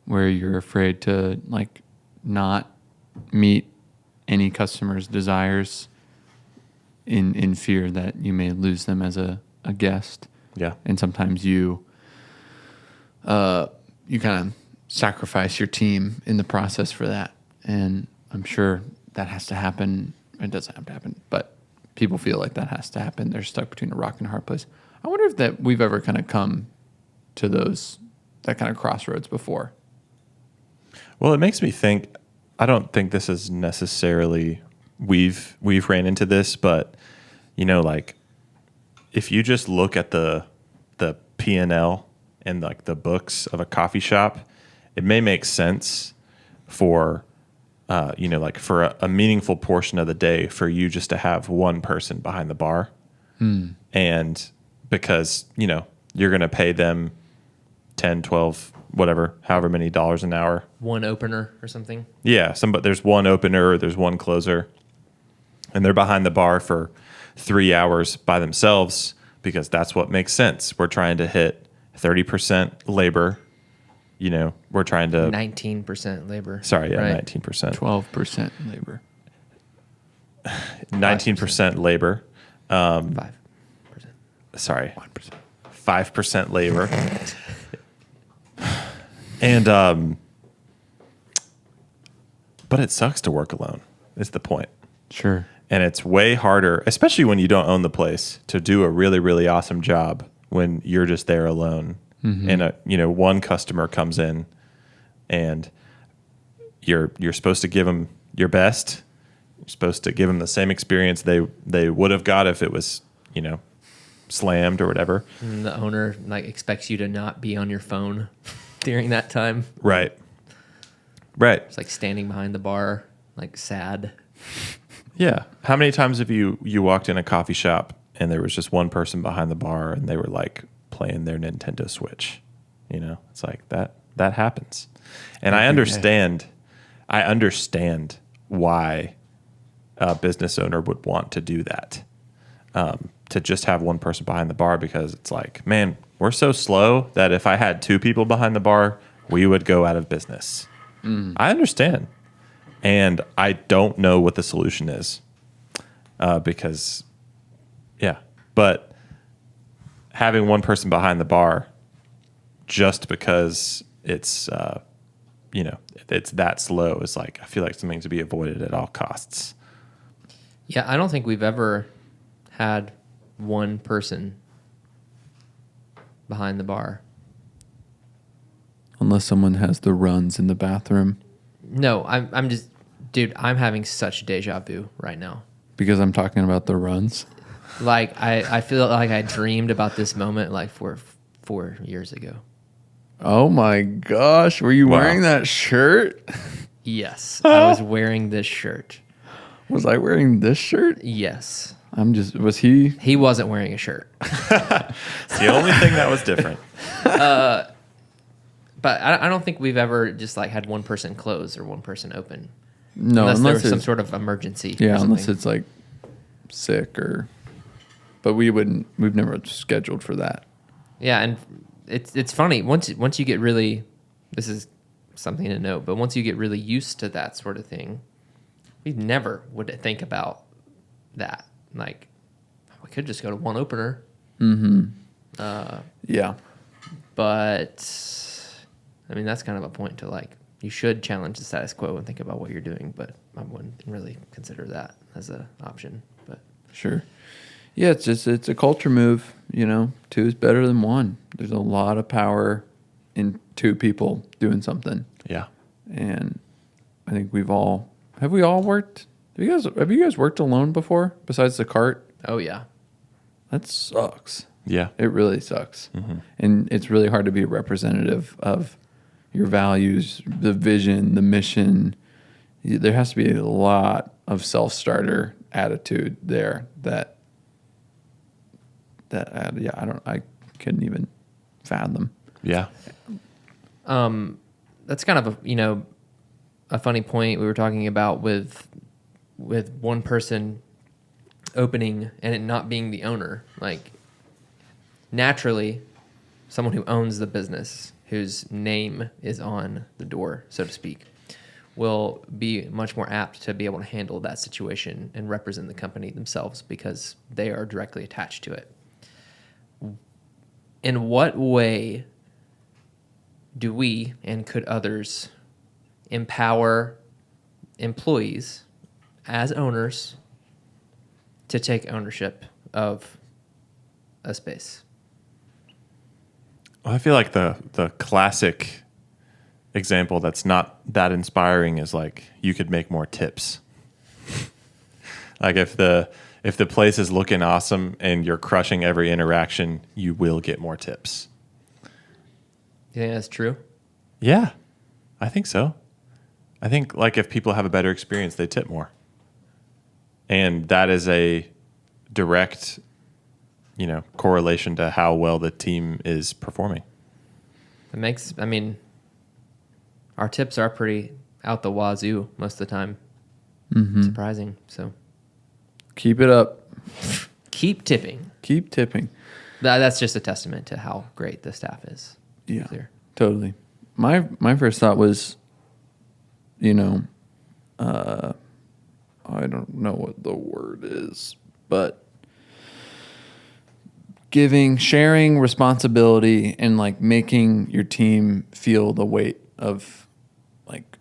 where you're afraid to like not meet any customer's desires in fear that you may lose them as a guest. Yeah. And sometimes you kind of sacrifice your team in the process for that. And I'm sure that has to happen. It doesn't have to happen, but people feel like that has to happen. They're stuck between a rock and a hard place. I wonder if that we've ever kind of come to that kind of crossroads before. Well, it makes me think, I don't think this is necessarily, we've ran into this, but you know, like if you just look at the P&L and like the books of a coffee shop, it may make sense for, you know, like for a meaningful portion of the day for you just to have one person behind the bar. And because, you know, you're going to pay them 10, 12, whatever, however many dollars an hour. One opener or something. Yeah. There's one opener, there's one closer, and they're behind the bar for 3 hours by themselves because that's what makes sense. We're trying to hit 30% labor. You know, we're trying to 19% labor. Sorry, yeah, right? 19%. 12% labor. 19% labor. 5%. Sorry, 1%. 5% labor. And but it sucks to work alone. Is the point. Sure. And it's way harder, especially when you don't own the place, to do a really, really awesome job when you're just there alone. And one customer comes in, and you're supposed to give them your best. You're supposed to give them the same experience they would have got if it was, you know, slammed or whatever. And the owner like expects you to not be on your phone during that time. Right. It's like standing behind the bar, like sad. Yeah. How many times have you walked in a coffee shop and there was just one person behind the bar, and they were like playing their Nintendo Switch. You know, it's like that happens, and I understand why a business owner would want to do that, to just have one person behind the bar, because it's like, man, we're so slow that if I had two people behind the bar, we would go out of business. I understand. And I don't know what the solution is, because, but having one person behind the bar just because it's, it's that slow is like, I feel like something to be avoided at all costs. Yeah, I don't think we've ever had one person behind the bar. Unless someone has the runs in the bathroom. No, I'm just, dude, I'm having such deja vu right now. Because I'm talking about the runs. Like, I feel like I dreamed about this moment like 4 years ago. Oh my gosh. Were you Wow. wearing that shirt? Yes, I was wearing this shirt. Was I wearing this shirt? Yes. Was he? He wasn't wearing a shirt. It's the only thing that was different. But I don't think we've ever just like had one person close or one person open. No, unless there was it's some sort of emergency. Yeah, or unless something. it's like sick or. But we've never scheduled for that. Yeah, and it's funny once you get really, this is something to note, but once you get really used to that sort of thing, we never would think about that. Like, we could just go to one opener. Yeah. But I mean, that's kind of a point to like, you should challenge the status quo and think about what you're doing, but I wouldn't really consider that as an option. But Sure. Yeah, it's a culture move, two is better than one. There's a lot of power in two people doing something. Yeah. And I think have we all worked? Have you guys worked alone before besides the cart? oh yeah, That sucks. Yeah. It really sucks. And it's really hard to be a representative of your values, the vision, the mission. There has to be a lot of self-starter attitude there that I couldn't even fathom. Yeah. that's kind of a funny point we were talking about with one person opening and it not being the owner. Like, naturally, someone who owns the business, whose name is on the door, so to speak, will be much more apt to be able to handle that situation and represent the company themselves because they are directly attached to it. In what way do we and could others empower employees as owners to take ownership of a space? Well, I feel like the classic example that's not that inspiring is like, you could make more tips. Like if the place is looking awesome and you're crushing every interaction, you will get more tips. You think that's true? Yeah, I think so. I think like if people have a better experience, they tip more. And that is a direct, correlation to how well the team is performing. Our tips are pretty out the wazoo most of the time. Surprising. So Keep it up. keep tipping. Keep tipping. That's just a testament to how great the staff is. Yeah, Clear. totally. My first thought was, I don't know what the word is, but sharing responsibility and like making your team feel the weight of like,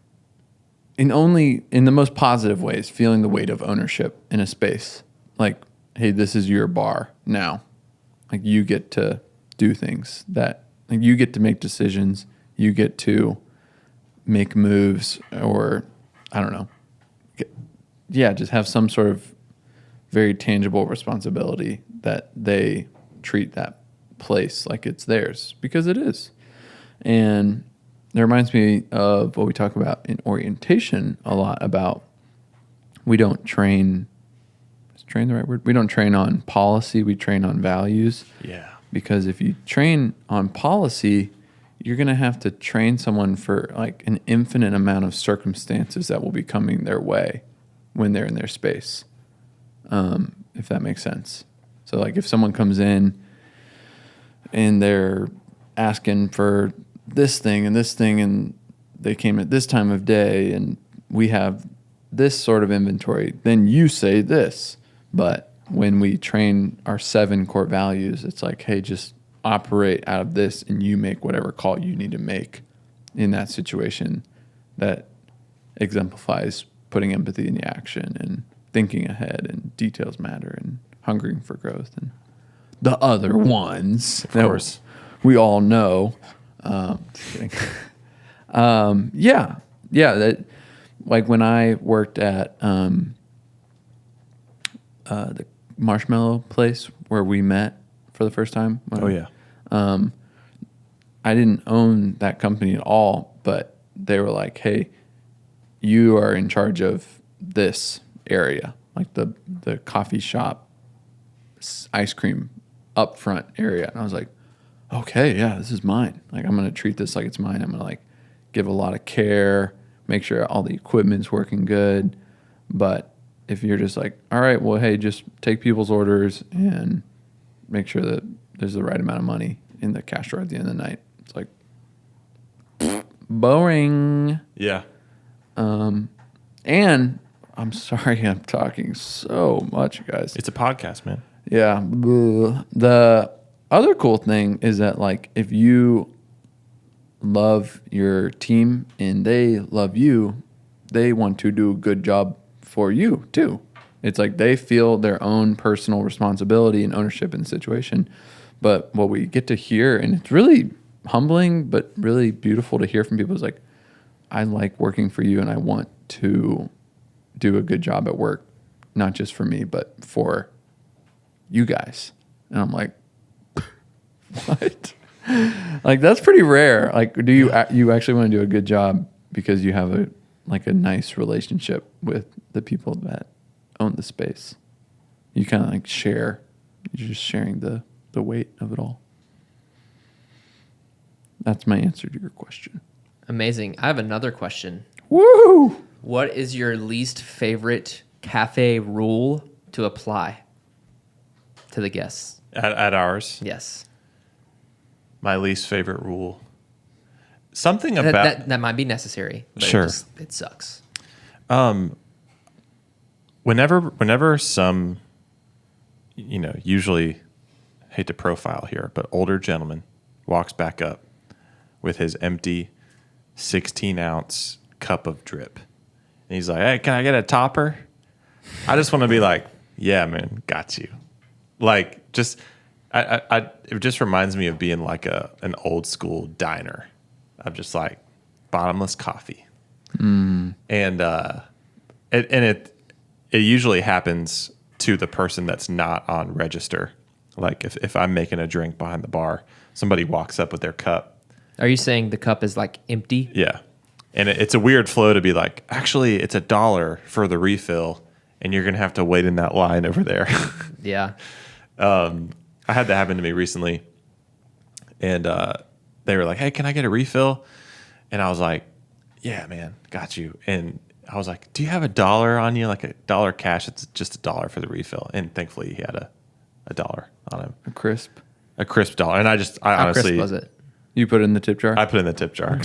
in the most positive ways, feeling the weight of ownership in a space. Like, hey, this is your bar now. Like, you get to do things that, like, you get to make decisions. You get to make moves, or I don't know. Just have some sort of very tangible responsibility that they treat that place like it's theirs, because it is. And it reminds me of what we talk about in orientation a lot about. We don't train train the right word? We don't train on policy. We train on values. Yeah. Because if you train on policy, you're going to have to train someone for like an infinite amount of circumstances that will be coming their way when they're in their space. If that makes sense. So like if someone comes in and they're asking for this thing and they came at this time of day and we have this sort of inventory, then you say this. But when we train our 7 core values, it's like, hey, just operate out of this and you make whatever call you need to make in that situation that exemplifies putting empathy into action and thinking ahead and details matter and hungering for growth and the other ones Of course. we all know. Just kidding. Yeah. That like when I worked at the marshmallow place where we met for the first time. Oh yeah. I didn't own that company at all, but they were like, "Hey, you are in charge of this area, like the coffee shop, ice cream up front area." And I was like, "Okay, yeah, this is mine. Like, I'm gonna treat this like it's mine. I'm gonna like give a lot of care, make sure all the equipment's working good." But if you're just like, "All right, well, hey, just take people's orders and make sure that there's the right amount of money in the cash drawer at the end of the night," it's like boring. Yeah. And I'm sorry I'm talking so much, guys. It's a podcast, man. Yeah. Bleh. The other cool thing is that, like, if you love your team and they love you, they want to do a good job for you, too. It's like they feel their own personal responsibility and ownership in the situation. But what we get to hear, and it's really humbling, but really beautiful to hear from people, is like, I like working for you and I want to do a good job at work, not just for me, but for you guys. And I'm like, what? Like, that's pretty rare. Like, do you you actually want to do a good job because you have a nice relationship with the people that own the space? You kind of like share. You're just sharing the weight of it all. That's my answer to your question. Amazing. I have another question. Woo! What is your least favorite cafe rule to apply to the guests? At ours, Yes. my least favorite rule. Something That, about that might be necessary. But Sure. It sucks. whenever some, usually, hate to profile here, but older gentleman walks back up with his empty 16-ounce cup of drip. And he's like, "Hey, can I get a topper?" I just want to be like, "Yeah, man, got you." Like, just, it just reminds me of being like an old school diner. I'm just like, bottomless coffee. And it usually happens to the person that's not on register. Like if I'm making a drink behind the bar, somebody walks up with their cup. Are you saying the cup is like empty? Yeah. And it's a weird flow to be like, actually, it's $1 for the refill, and you're going to have to wait in that line over there. Yeah. I had that happen to me recently, and they were like, "Hey, can I get a refill?" And I was like, "Yeah, man, got you." And I was like, "Do you have $1 on you, like $1 cash? It's just $1 for the refill." And thankfully, he had a dollar on him, A crisp. a crisp dollar. And I How honestly, crisp was it? You put it in the tip jar? I put it in the tip jar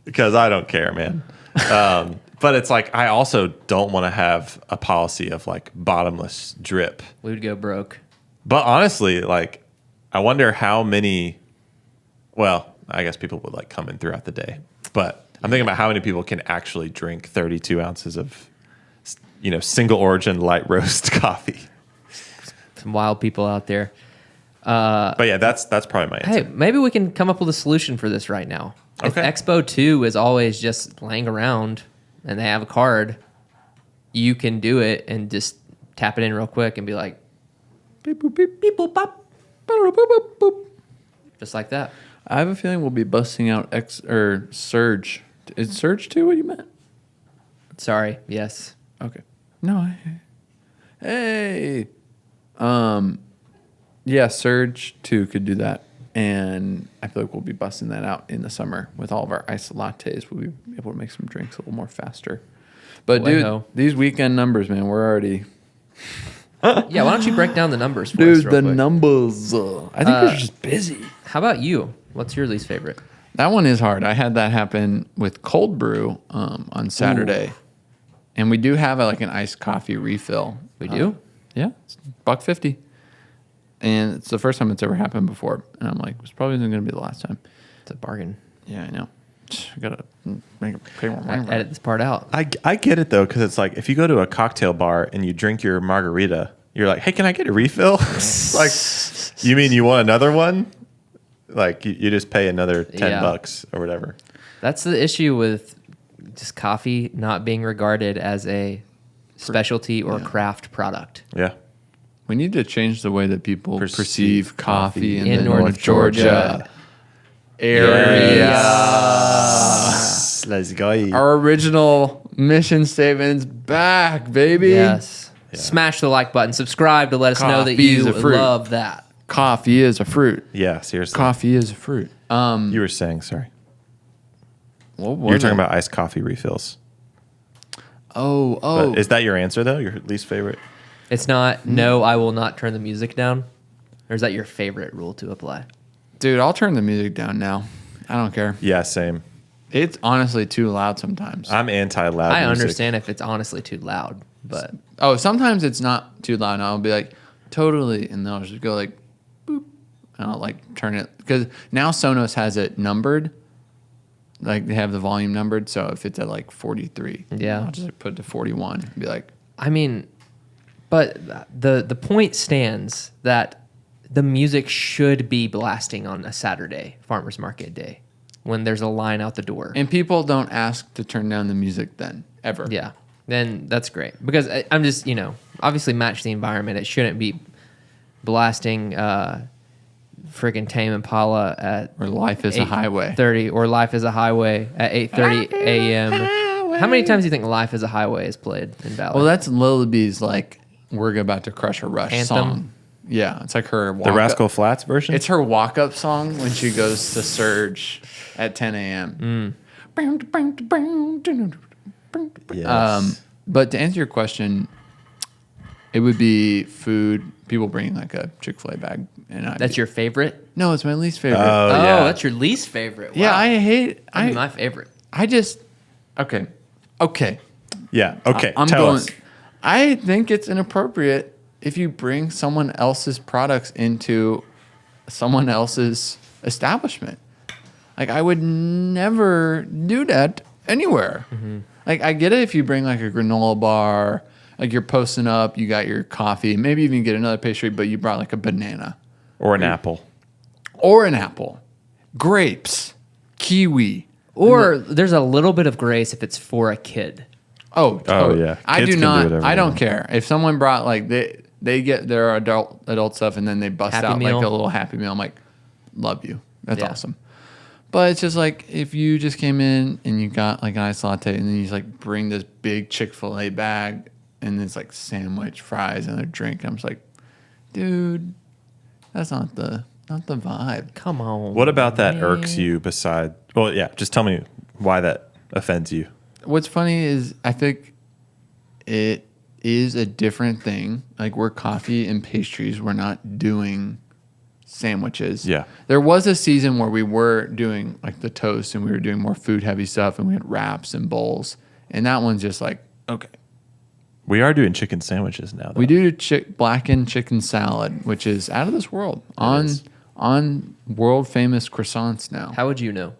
because I don't care, man. But it's like I also don't want to have a policy of like bottomless drip. We would go broke. But honestly, like, I wonder how many. Well, I guess people would like come in throughout the day, but I'm thinking about how many people can actually drink 32 ounces of, single origin light roast coffee. Some wild people out there. But yeah, that's probably my answer. Hey, maybe we can come up with a solution for this right now. If Okay. Expo 2 is always just laying around and they have a card, you can do it and just tap it in real quick and be like, beep, boop, beep, beep, boop, bop, boop, boop, boop, boop. Just like that. I have a feeling we'll be busting out Surge. Is Surge 2 what you meant? Sorry. Yes. Okay. No, Hey. Yeah, Surge too could do that. And I feel like we'll be busting that out in the summer with all of our iced lattes. We'll be able to make some drinks a little more faster. But Way-ho. dude, these weekend numbers, man, we're already Yeah, why don't you break down the numbers for us dude. real The quick? numbers. I think we're just busy. How about you? What's your least favorite? That one is hard. I had that happen with cold brew on Saturday, and we do have like an iced coffee refill. We do? Yeah, it's $1.50, and it's the first time it's ever happened before. And I'm like, it's probably not going to be the last time. It's a bargain. Yeah, I know. I gotta make a pay more I money. edit this part out. I get it though, because it's like if you go to a cocktail bar and you drink your margarita, you're like, hey, can I get a refill? Like, you mean you want another one? Like you just pay another $10 or whatever. That's the issue with just coffee not being regarded as a specialty or craft product. Yeah. We need to change the way that people Perceive perceive coffee in the North North Georgia area. Let's go. Our original mission statement's back, baby. Yes. Smash the like button. Subscribe to let us know that Coffee is you a fruit. love that. Coffee is a fruit. Yeah, seriously. Coffee is a fruit. You were saying, sorry. What You're was talking it? about iced coffee refills. Oh. But is that your answer though? Your least favorite? It's not, no, I will not turn the music down. Or is that your favorite rule to apply? Dude, I'll turn the music down now. I don't care. Yeah, same. It's honestly too loud sometimes. I'm anti-loud I music. understand if it's honestly too loud, but Oh, sometimes it's not too loud. And I'll be like, totally. And then I'll just go like, boop. And I'll like turn it. Because now Sonos has it numbered. Like they have the volume numbered. So if it's at like 43, Yeah. I'll just like, put it to 41 and be like, I mean, but the point stands that the music should be blasting on a Saturday, farmers market day, when there's a line out the door. and people don't ask to turn down the music then, ever. Yeah, then that's great. Because I'm just, obviously match the environment. It shouldn't be blasting freaking Tame Impala at Or Life is a Highway. 30 or Life is a Highway at 8:30 a.m. How many times do you think Life is a Highway is played in Valor? Well, that's Lil B's like, we're about to crush a rush Anthem? song. Yeah, it's like her walk The up. Rascal Flatts version? It's her walk-up song when she goes to Surge at 10 a.m. Yes. But to answer your question, it would be food. People bring like a Chick-fil-A bag, and That's your favorite? no, it's my least favorite. Oh, Oh, yeah. that's your least favorite. yeah, Wow. I hate. That'd be my favorite. I just okay. Yeah. Okay. I'm Tell going. us. I think it's inappropriate if you bring someone else's products into someone else's establishment. Like I would never do that anywhere. Like I get it if you bring like a granola bar, like you're posting up, you got your coffee, maybe even get another pastry, but you brought like a banana Or an apple. or an apple, grapes, kiwi. Or there's a little bit of grace if it's for a kid. Oh, yeah. I Kids do can do not. whatever I they don't want. care if someone brought like they get their adult stuff and then they bust Happy out Meal. like a little Happy Meal. I'm like, love you. That's Yeah. awesome. But it's just like if you just came in and you got like an iced latte and then you just like bring this big Chick-fil-A bag and it's like sandwich, fries, and a drink. I'm just like, dude, that's not the vibe. Come on. What about that man. irks you beside? Well, yeah, just tell me why that offends you. What's funny is I think it is a different thing. Like we're coffee and pastries. We're not doing sandwiches. Yeah. There was a season where we were doing like the toast and we were doing more food heavy stuff and we had wraps and bowls. And that one's just like, okay. We are doing chicken sandwiches now. Though. We do blackened chicken salad, which is out of this world is. on world famous croissants now. How would you know?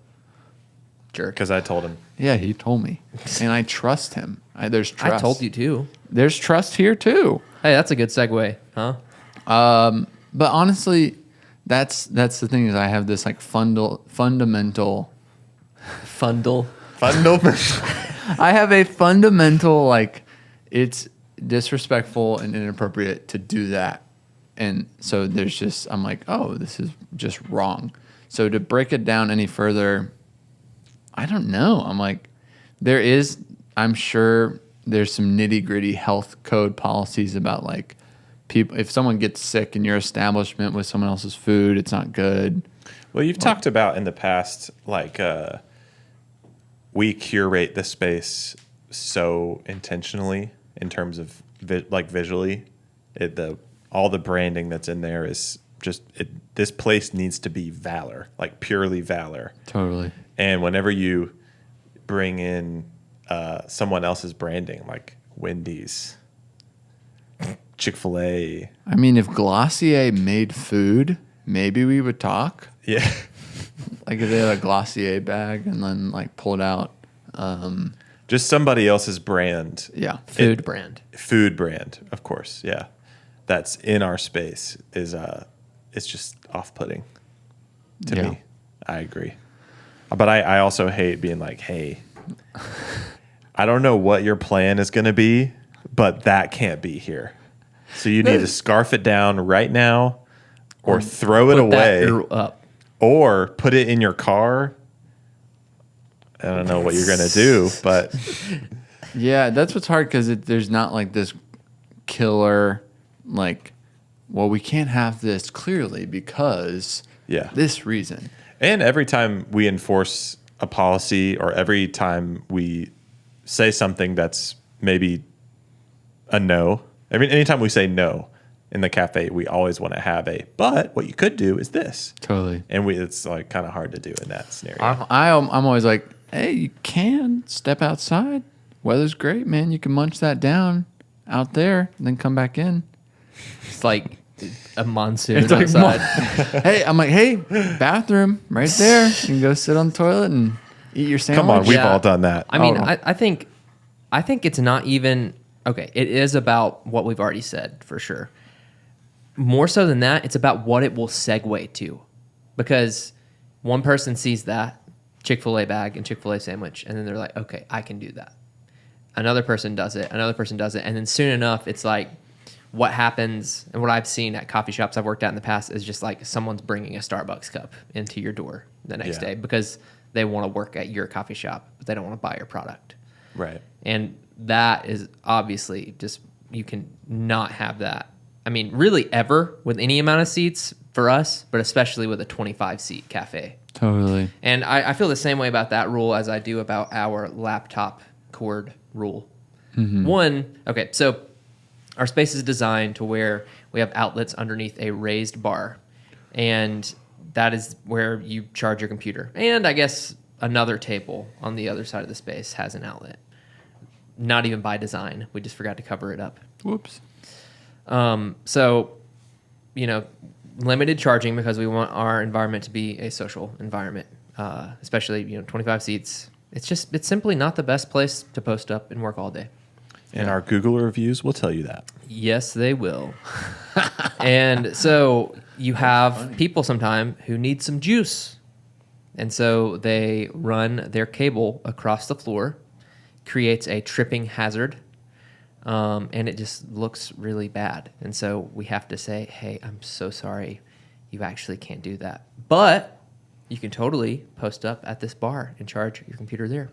Jerk. because I told him. Yeah, he told me. And I trust him. There's trust. I told you too. There's trust here too. Hey, that's a good segue, huh? But honestly, that's the thing is I have this like fundamental. Fundle. I have a fundamental like it's disrespectful and inappropriate to do that, and so there's just I'm like, oh, this is just wrong. So to break it down any further, I don't know. I'm like, there is. I'm sure there's some nitty gritty health code policies about like people. If someone gets sick in your establishment with someone else's food, it's not good. Well, you've talked about in the past, like we curate the space so intentionally in terms of visually, all the branding that's in there is just this place needs to be Valor, like purely Valor. Totally. And whenever you bring in someone else's branding, like Wendy's, Chick-fil-A. I mean, if Glossier made food, maybe we would talk. Yeah. Like if they had a Glossier bag and then like pull it out. Just somebody else's brand. Yeah. Food brand. Food brand, of course. Yeah. That's in our space is it's just off-putting to Yeah. me. I agree. But I also hate being like, hey, I don't know what your plan is going to be, but that can't be here. So you need to scarf it down right now or throw it Put that away up. or put it in your car. I don't know what you're going to do, but Yeah, that's what's hard because there's not like this killer, like, well, we can't have this clearly because yeah. this reason. And every time we enforce a policy or every time we say something that's maybe a no, I mean, anytime we say no in the cafe, we always want to have but what you could do is this. Totally. And it's like kind of hard to do in that scenario. I'm always like, hey, you can step outside. Weather's great, man. You can munch that down out there and then come back in. It's like a monsoon It's like outside. Hey, I'm like, hey, bathroom right there. You can go sit on the toilet and eat your sandwich. Come on, we've Yeah. all done that. I mean, Oh. I think it's not even okay. It is about what we've already said for sure. More so than that, it's about what it will segue to, because one person sees that Chick-fil-A bag and Chick-fil-A sandwich, and then they're like, okay, I can do that. Another person does it. Another person does it, and then soon enough, it's like what happens, and what I've seen at coffee shops I've worked at in the past is just like someone's bringing a Starbucks cup into your door the next Yeah. day because they want to work at your coffee shop, but they don't want to buy your product. Right. And that is obviously just, you can not have that. I mean, really ever with any amount of seats for us, but especially with a 25 seat cafe. Totally. And I feel the same way about that rule as I do about our laptop cord rule. One, okay, so our space is designed to where we have outlets underneath a raised bar. And that is where you charge your computer. And I guess another table on the other side of the space has an outlet. Not even by design. We just forgot to cover it up. Whoops. So, limited charging because we want our environment to be a social environment, especially, 25 seats. It's simply not the best place to post up and work all day. And our Google reviews will tell you that. Yes, they will. And so you have people sometime who need some juice. And so they run their cable across the floor, creates a tripping hazard, and it just looks really bad. And so we have to say, hey, I'm so sorry. You actually can't do that. But you can totally post up at this bar and charge your computer there.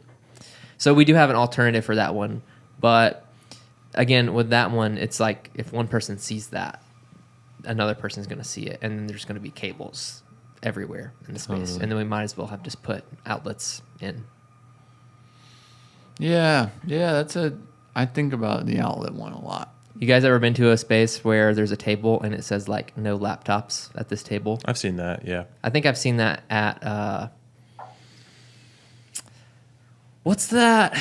So we do have an alternative for that one. But again, with that one, it's like if one person sees that, another person's going to see it. And then there's going to be cables everywhere in the space. Totally. And then we might as well have just put outlets in. Yeah. I think about the outlet one a lot. You guys ever been to a space where there's a table and it says like no laptops at this table? I've seen that, yeah. I think I've seen that at what's that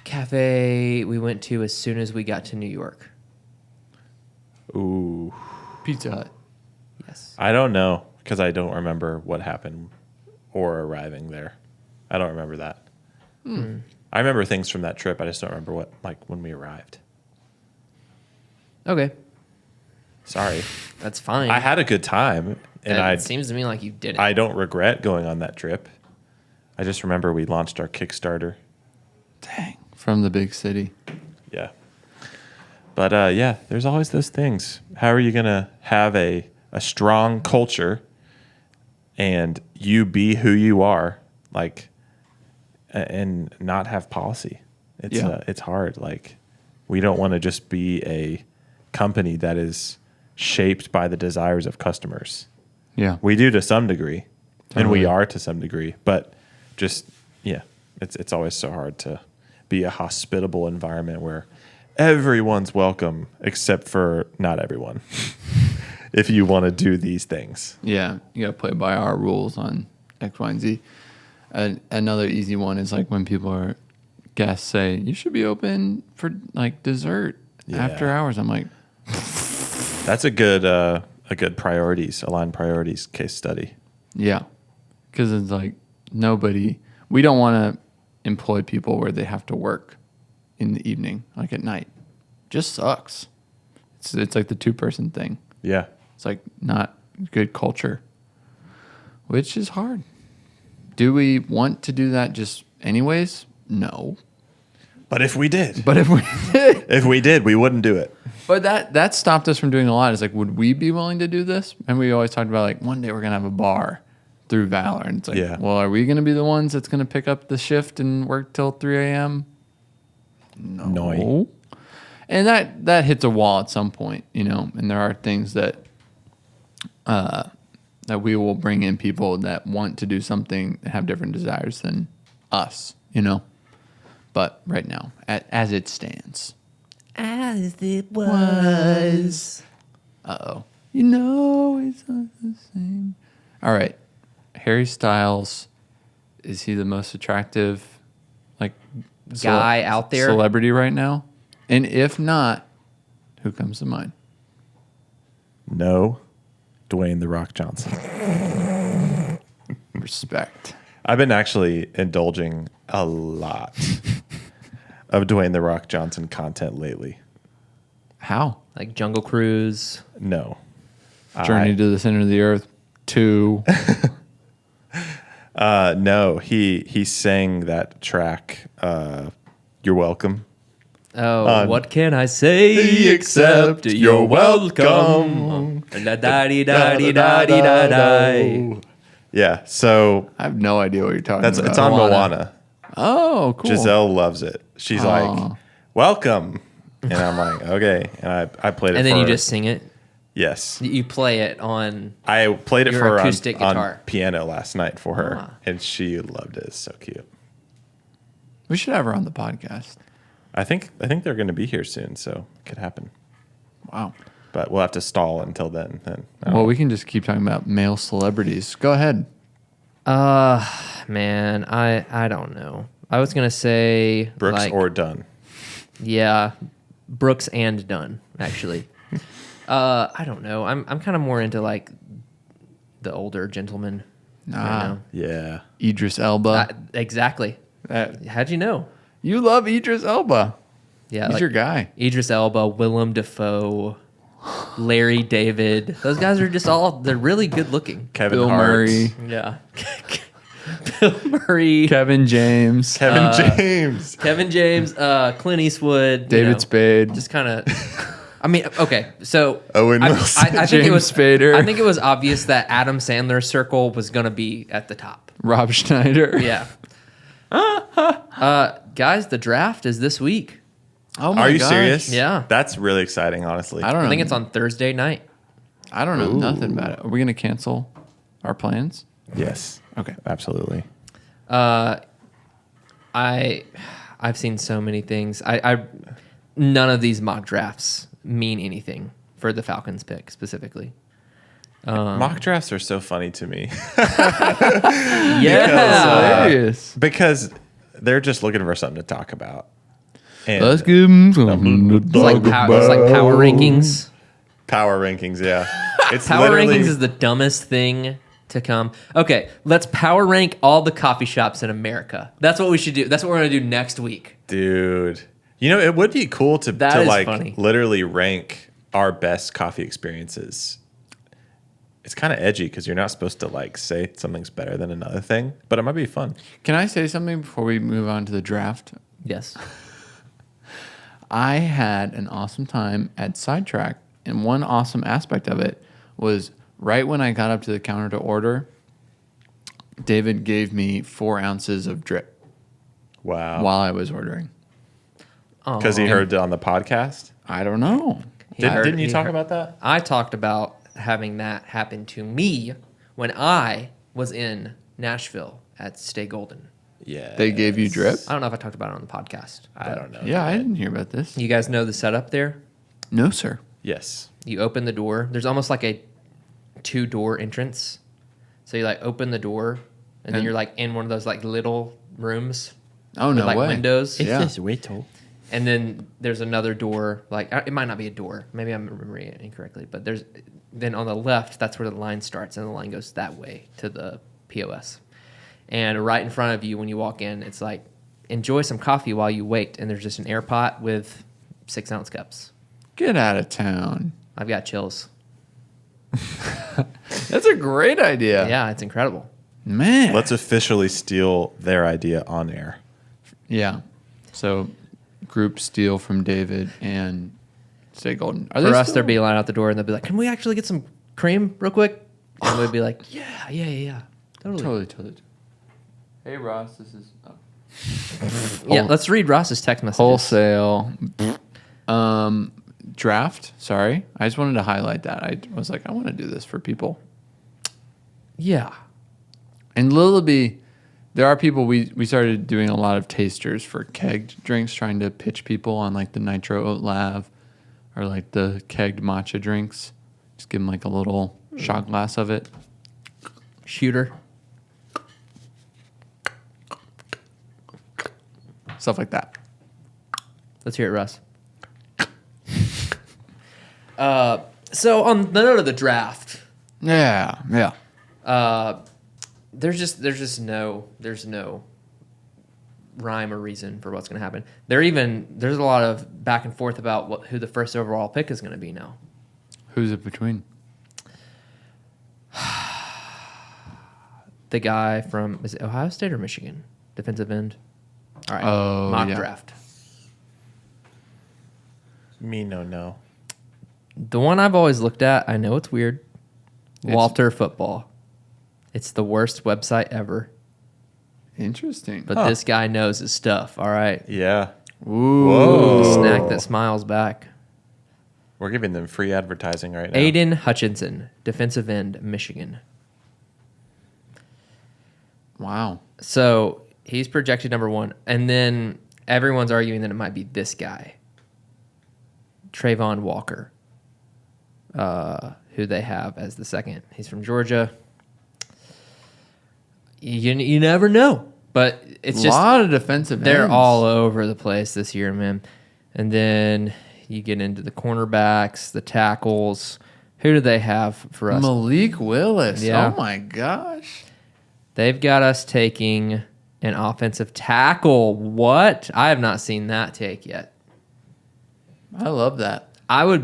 cafe we went to as soon as we got to New York? Ooh. Pizza Hut. Yes. I don't know because I don't remember what happened or arriving there. I don't remember that. I remember things from that trip. I just don't remember when we arrived. Okay. Sorry. That's fine. I had a good time, and it seems to me like you didn't. I don't regret going on that trip. I just remember we launched our Kickstarter. Dang. From the big city. Yeah. But yeah, there's always those things. How are you going to have a strong culture and you be who you are, like, and not have policy? It's Yeah. It's hard. Like, We don't want to just be a company that is shaped by the desires of customers. Yeah. We do to some degree, and we Totally. are to some degree, but just, it's always so hard to be a hospitable environment where everyone's welcome except for not everyone. If you want to do these things. Yeah, you got to play by our rules on X, Y, and Z. Another easy one is like when guests say, you should be open for like dessert after hours. I'm like, That's a good aligned priorities case study. yeah. Because it's like we don't want to employ people where they have to work in the evening, like at night. Just sucks. It's like the 2-person thing. Yeah. It's like not good culture, which is hard. Do we want to do that just anyways? No. But if we did, But if we did, we wouldn't do it. but that stopped us from doing a lot. It's like, would we be willing to do this? And we always talked about like one day we're gonna have a bar through Valor, and it's like, well, are we gonna be the ones that's gonna pick up the shift and work till 3 a.m.? No. And that hits a wall at some point, and there are things that we will bring in people that want to do something that have different desires than us, But right now, as it stands. As it was. Uh-oh. It's not the same. All right. Harry Styles, is he the most attractive Guy out there? celebrity right now? And if not, who comes to mind? No, Dwayne "The Rock" Johnson. Respect. I've been actually indulging a lot of Dwayne "The Rock" Johnson content lately. How? Like Jungle Cruise. No. Journey to the Center of the Earth 2. No, he sang that track, You're Welcome. Oh, what can I say except you're welcome? La da di da di da di da da. Yeah, so I have no idea what you're talking about. it's on Moana. Oh, cool. Giselle loves it. She's like, welcome. And I'm like, okay. And I played it And for then you her. just sing it. Yes. You play it on. I played it your for her acoustic on guitar. piano last night for her, Ah. and she loved it. It's so cute. We should have her on the podcast. I think they're going to be here soon, so it could happen. Wow. But we'll have to stall until then. Well, we can just keep talking about male celebrities. Go ahead. Man, I don't know. I was gonna say Brooks or Dunn. Yeah, Brooks and Dunn actually. I don't know. I'm kind of more into like the older gentlemen. right now. Yeah. Idris Elba. Exactly. How'd you know? You love Idris Elba. Yeah, He's like your guy. Idris Elba, Willem Dafoe, Larry David. Those guys are just they're really good looking. Kevin Bill Hart. Murray. Yeah. Bill Murray, Kevin James. Kevin James. Kevin James, Clint Eastwood, David Spade. Just kind of. I mean, okay, so Owen I Wilson. think it James was Spader. I think it was obvious that Adam Sandler's circle was going to be at the top. Rob Schneider. Yeah. Guys, the draft is this week. Oh my Are you gosh. serious? Yeah. That's really exciting, honestly. I don't know. I think it's on Thursday night. I don't know nothing about it. Are we going to cancel our plans? Yes. Okay. Absolutely. I've seen so many things. None of these mock drafts mean anything for the Falcons pick specifically. Mock drafts are so funny to me Yeah. Hilarious. because they're just looking for something to talk about. And Let's give him something to It's like, talk it's like about. power rankings. power rankings, yeah. It's Power literally rankings is the dumbest thing to come. Okay, let's power rank all the coffee shops in America. That's what we should do. That's what we're going to do next week. dude. You know, it would be cool to That is like funny. literally rank our best coffee experiences. It's kind of edgy because you're not supposed to like say something's better than another thing, but it might be fun. Can I say something before we move on to the draft? Yes. I had an awesome time at Sidetrack, and one awesome aspect of it was right when I got up to the counter to order, David gave me 4 ounces of drip Wow. while I was ordering. Because he heard it on the podcast. I don't know. Didn't you He talk heard- about that? I talked about having that happen to me when I was in Nashville at Stay Golden. Yeah. They gave you drip? I don't know if I talked about it on the podcast. I don't know. Yeah, I didn't hear about this. You guys know the setup there? No, sir. Yes. You open the door. There's almost like a 2-door entrance. So you like open the door and then And- you're like in one of those like little rooms Oh, with no like way. windows. Yeah. just Rachel. And then there's another door, like it might not be a door. Maybe I'm remembering it incorrectly, but then on the left, that's where the line starts, and the line goes that way to the POS. And right in front of you, when you walk in, it's like enjoy some coffee while you wait, and there's just an air pot with 6-ounce cups. Get out of town. I've got chills. That's a great idea. Yeah, it's incredible. Man. Let's officially steal their idea on air. Yeah. So, group steal from David and Stay Golden. Are For us, still- there'd be a line out the door, and they'll be like, "Can we actually get some cream real quick?" And we'd be like, "Yeah, totally." Totally. Hey, Ross, this is Yeah, let's read Ross's text messages. wholesale. Draft. Sorry. I just wanted to highlight that. I was like, I want to do this for people. Yeah. And Lillaby, there are people, we started doing a lot of tasters for kegged drinks, trying to pitch people on like the Nitro Oat Lav or like the kegged matcha drinks. Just give them like a little shot glass of it. Shooter. Stuff like that. Let's hear it, Russ. So on the note of the draft, Yeah. there's no rhyme or reason for what's going to happen. There's a lot of back and forth about who the first overall pick is going to be now. Who's it between? The guy from, is it Ohio State or Michigan? Defensive end. All right. Oh, Mock yeah. draft. Me no. The one I've always looked at, I know it's weird. It's- Walter Football. It's the worst website ever, Interesting. but this guy knows his stuff. All right. Yeah. Ooh. Whoa. Snack that smiles back. We're giving them free advertising right now. Aiden Hutchinson, defensive end, Michigan. Wow. So he's projected number 1, and then everyone's arguing that it might be this guy, Trayvon Walker, who they have as the second. He's from Georgia. You never know, but it's A just lot of defensive they're ends. all over the place this year, man. And then you get into the cornerbacks, the tackles. Who do they have for us? Malik Willis. Yeah. Oh my gosh. They've got us taking an offensive tackle. What? I have not seen that take yet. I love that. I'm going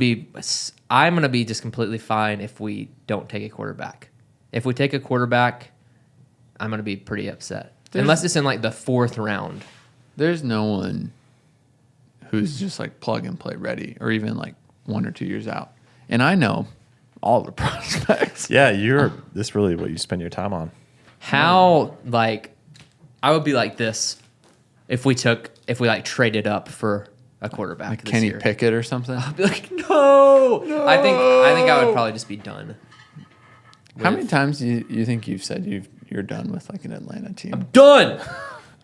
to be just completely fine if we don't take a quarterback. If we take a quarterback, I'm going to be pretty upset. Unless it's in like the 4th round. There's no one who's just like plug and play ready or even like 1 or 2 years out. And I know all the prospects. Yeah, this really what you spend your time on. How, like, I would be like this if we like traded up for a quarterback Like this Kenny year. Pickett or something. I'd be like, no. I think I would probably just be done. How many times do you think you've said you're done with like an Atlanta team? Done.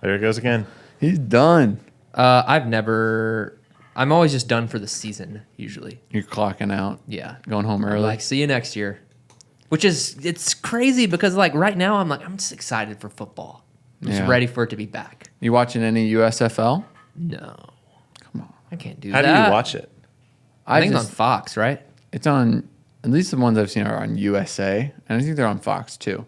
There it goes again. He's done. I'm always just done for the season, usually. You're clocking out. Yeah. Going home I'm early. like, see you next year. It's crazy because like right now I'm just excited for football. I'm just Yeah. ready for it to be back. You watching any USFL? No. Come on. I can't do How that. do you watch it? I think it's on Fox, right? It's on, at least the ones I've seen are on USA, and I think they're on Fox too.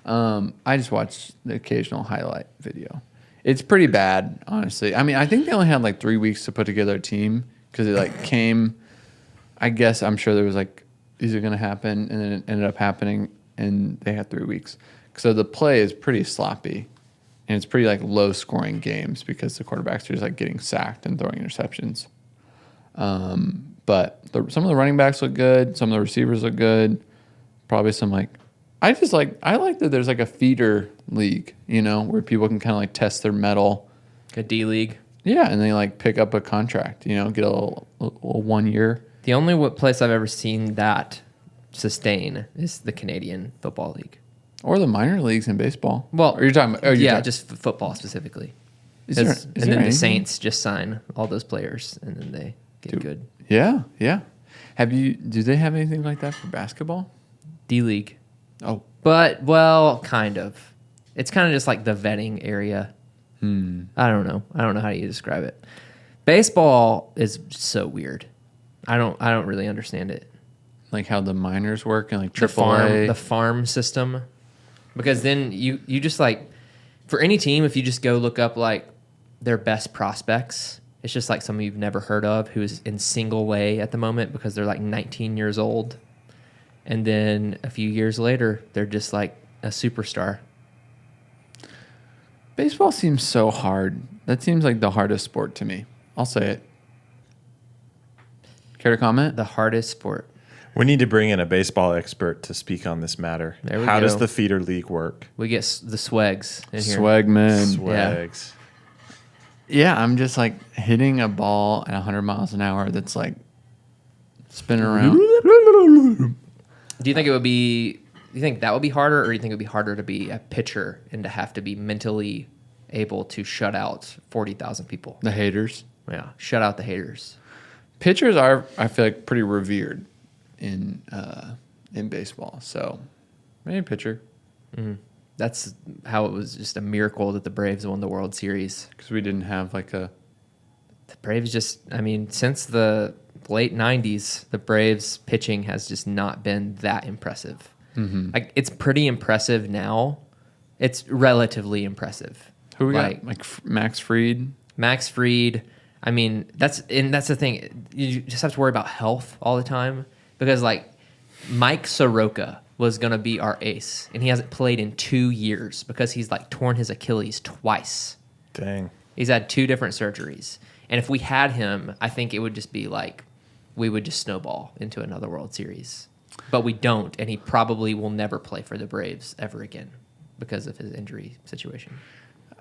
I just watched the occasional highlight video. It's pretty bad, honestly. I mean, I think they only had like 3 weeks to put together a team because it like came, I guess I'm sure there was like, these are going to happen, and then it ended up happening, and they had 3 weeks. So the play is pretty sloppy, and it's pretty like low scoring games because the quarterbacks are just like getting sacked and throwing interceptions. But some of the running backs look good. Some of the receivers look good. Probably some like, I like that there's like a feeder league, where people can kind of like test their mettle. A D League. Yeah, and they like pick up a contract, you know, get a little 1 year. The only place I've ever seen that sustain is the Canadian Football League. Or the minor leagues in baseball. Well, are you talking about? Oh, just football specifically. Is there And then the anything? Saints just sign all those players, and then they get good. Yeah, yeah. Do they have anything like that for basketball? D League, Oh, but well, kind of. It's kind of just like the vetting area. I don't know. I don't know how you describe it. Baseball is so weird. I don't really understand it. like how the minors work and like The AAA. farm system, because then you just like, for any team, if you just go look up like their best prospects, it's just like someone you've never heard of who is in single A at the moment because they're like 19 years old, and then a few years later they're just like a superstar. Baseball seems so hard. That seems like the hardest sport to me. I'll say it. Care to comment? The hardest sport. We need to bring in a baseball expert to speak on this matter. There we How does go. the feeder league work? We get the swags in here. Swagman. Swags. Yeah, I'm just like hitting a ball at 100 miles an hour that's like spinning around. Do you think it would be? Do you think that would be harder, or do you think it would be harder to be a pitcher and to have to be mentally able to shut out 40,000 people? The haters. Yeah, shut out the haters. Pitchers are, I feel like, pretty revered in baseball. So maybe pitcher That's how it was just a miracle that the Braves won the World Series. because we didn't have like a. The Braves just, I mean, since the late 90s, the Braves pitching has just not been that impressive. Like, it's pretty impressive now. It's relatively impressive. Who we got? Like Max Fried. Max Fried. I mean, that's the thing. You just have to worry about health all the time because, like, Mike Soroka was going to be our ace, and he hasn't played in 2 years because he's, like, torn his Achilles twice. Dang. He's had 2 different surgeries. And if we had him, I think it would just be like we would just snowball into another World Series. But we don't, and he probably will never play for the Braves ever again because of his injury situation.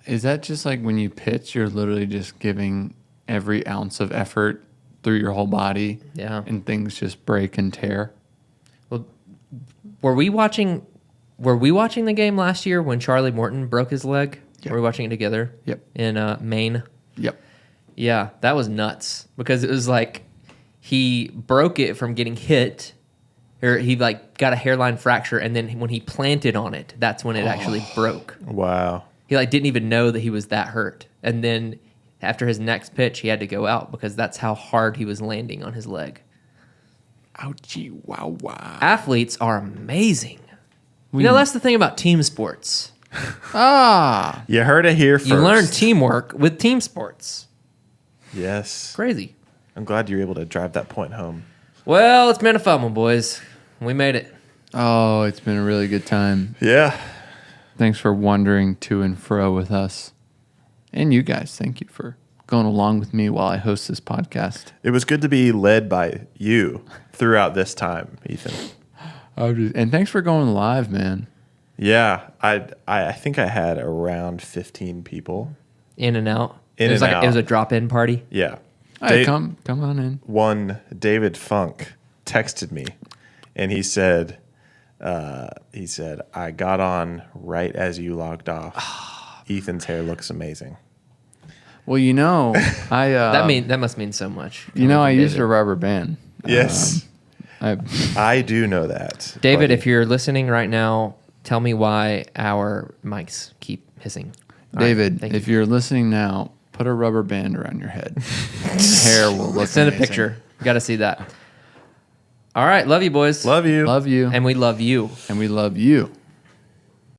Is that just like when you pitch, you're literally just giving every ounce of effort through your whole body? Yeah. And things just break and tear? Well, were we watching the game last year when Charlie Morton broke his leg? Yep. Were we watching it together? Yep. In Maine? Yep. Yeah, that was nuts because it was like he broke it from getting hit, or he like got a hairline fracture, and then when he planted on it, that's when it actually broke. Wow. He like didn't even know that he was that hurt, and then after his next pitch, he had to go out because that's how hard he was landing on his leg. Ouchie, wow, wow. Athletes are amazing. That's the thing about team sports. Ah, You heard it here first. You learn teamwork with team sports. Yes. Crazy. I'm glad you were able to drive that point home. Well, it's been a fun one, boys. We made it. oh, it's been a really good time. Yeah. Thanks for wandering to and fro with us. And you guys, thank you for going along with me while I host this podcast. It was good to be led by you throughout this time, Ethan. And thanks for going live, man. Yeah. I think I had around 15 people. In and out. In it was and like out. it was a drop-in party. Yeah. Hey, come on in. One David Funk texted me, and he said, I got on right as you logged off. Ethan's hair looks amazing. Well, you know, I That must mean so much. you know I David. used a rubber band. Yes. I do know that. David, buddy. if you're listening right now, tell me why our mics keep hissing. All right, David, thank if you. you're listening now, put a rubber band around your head. Hair will look Send a amazing. picture. Got to see that. All right, love you, boys. Love you. Love you. And we love you. And we love you.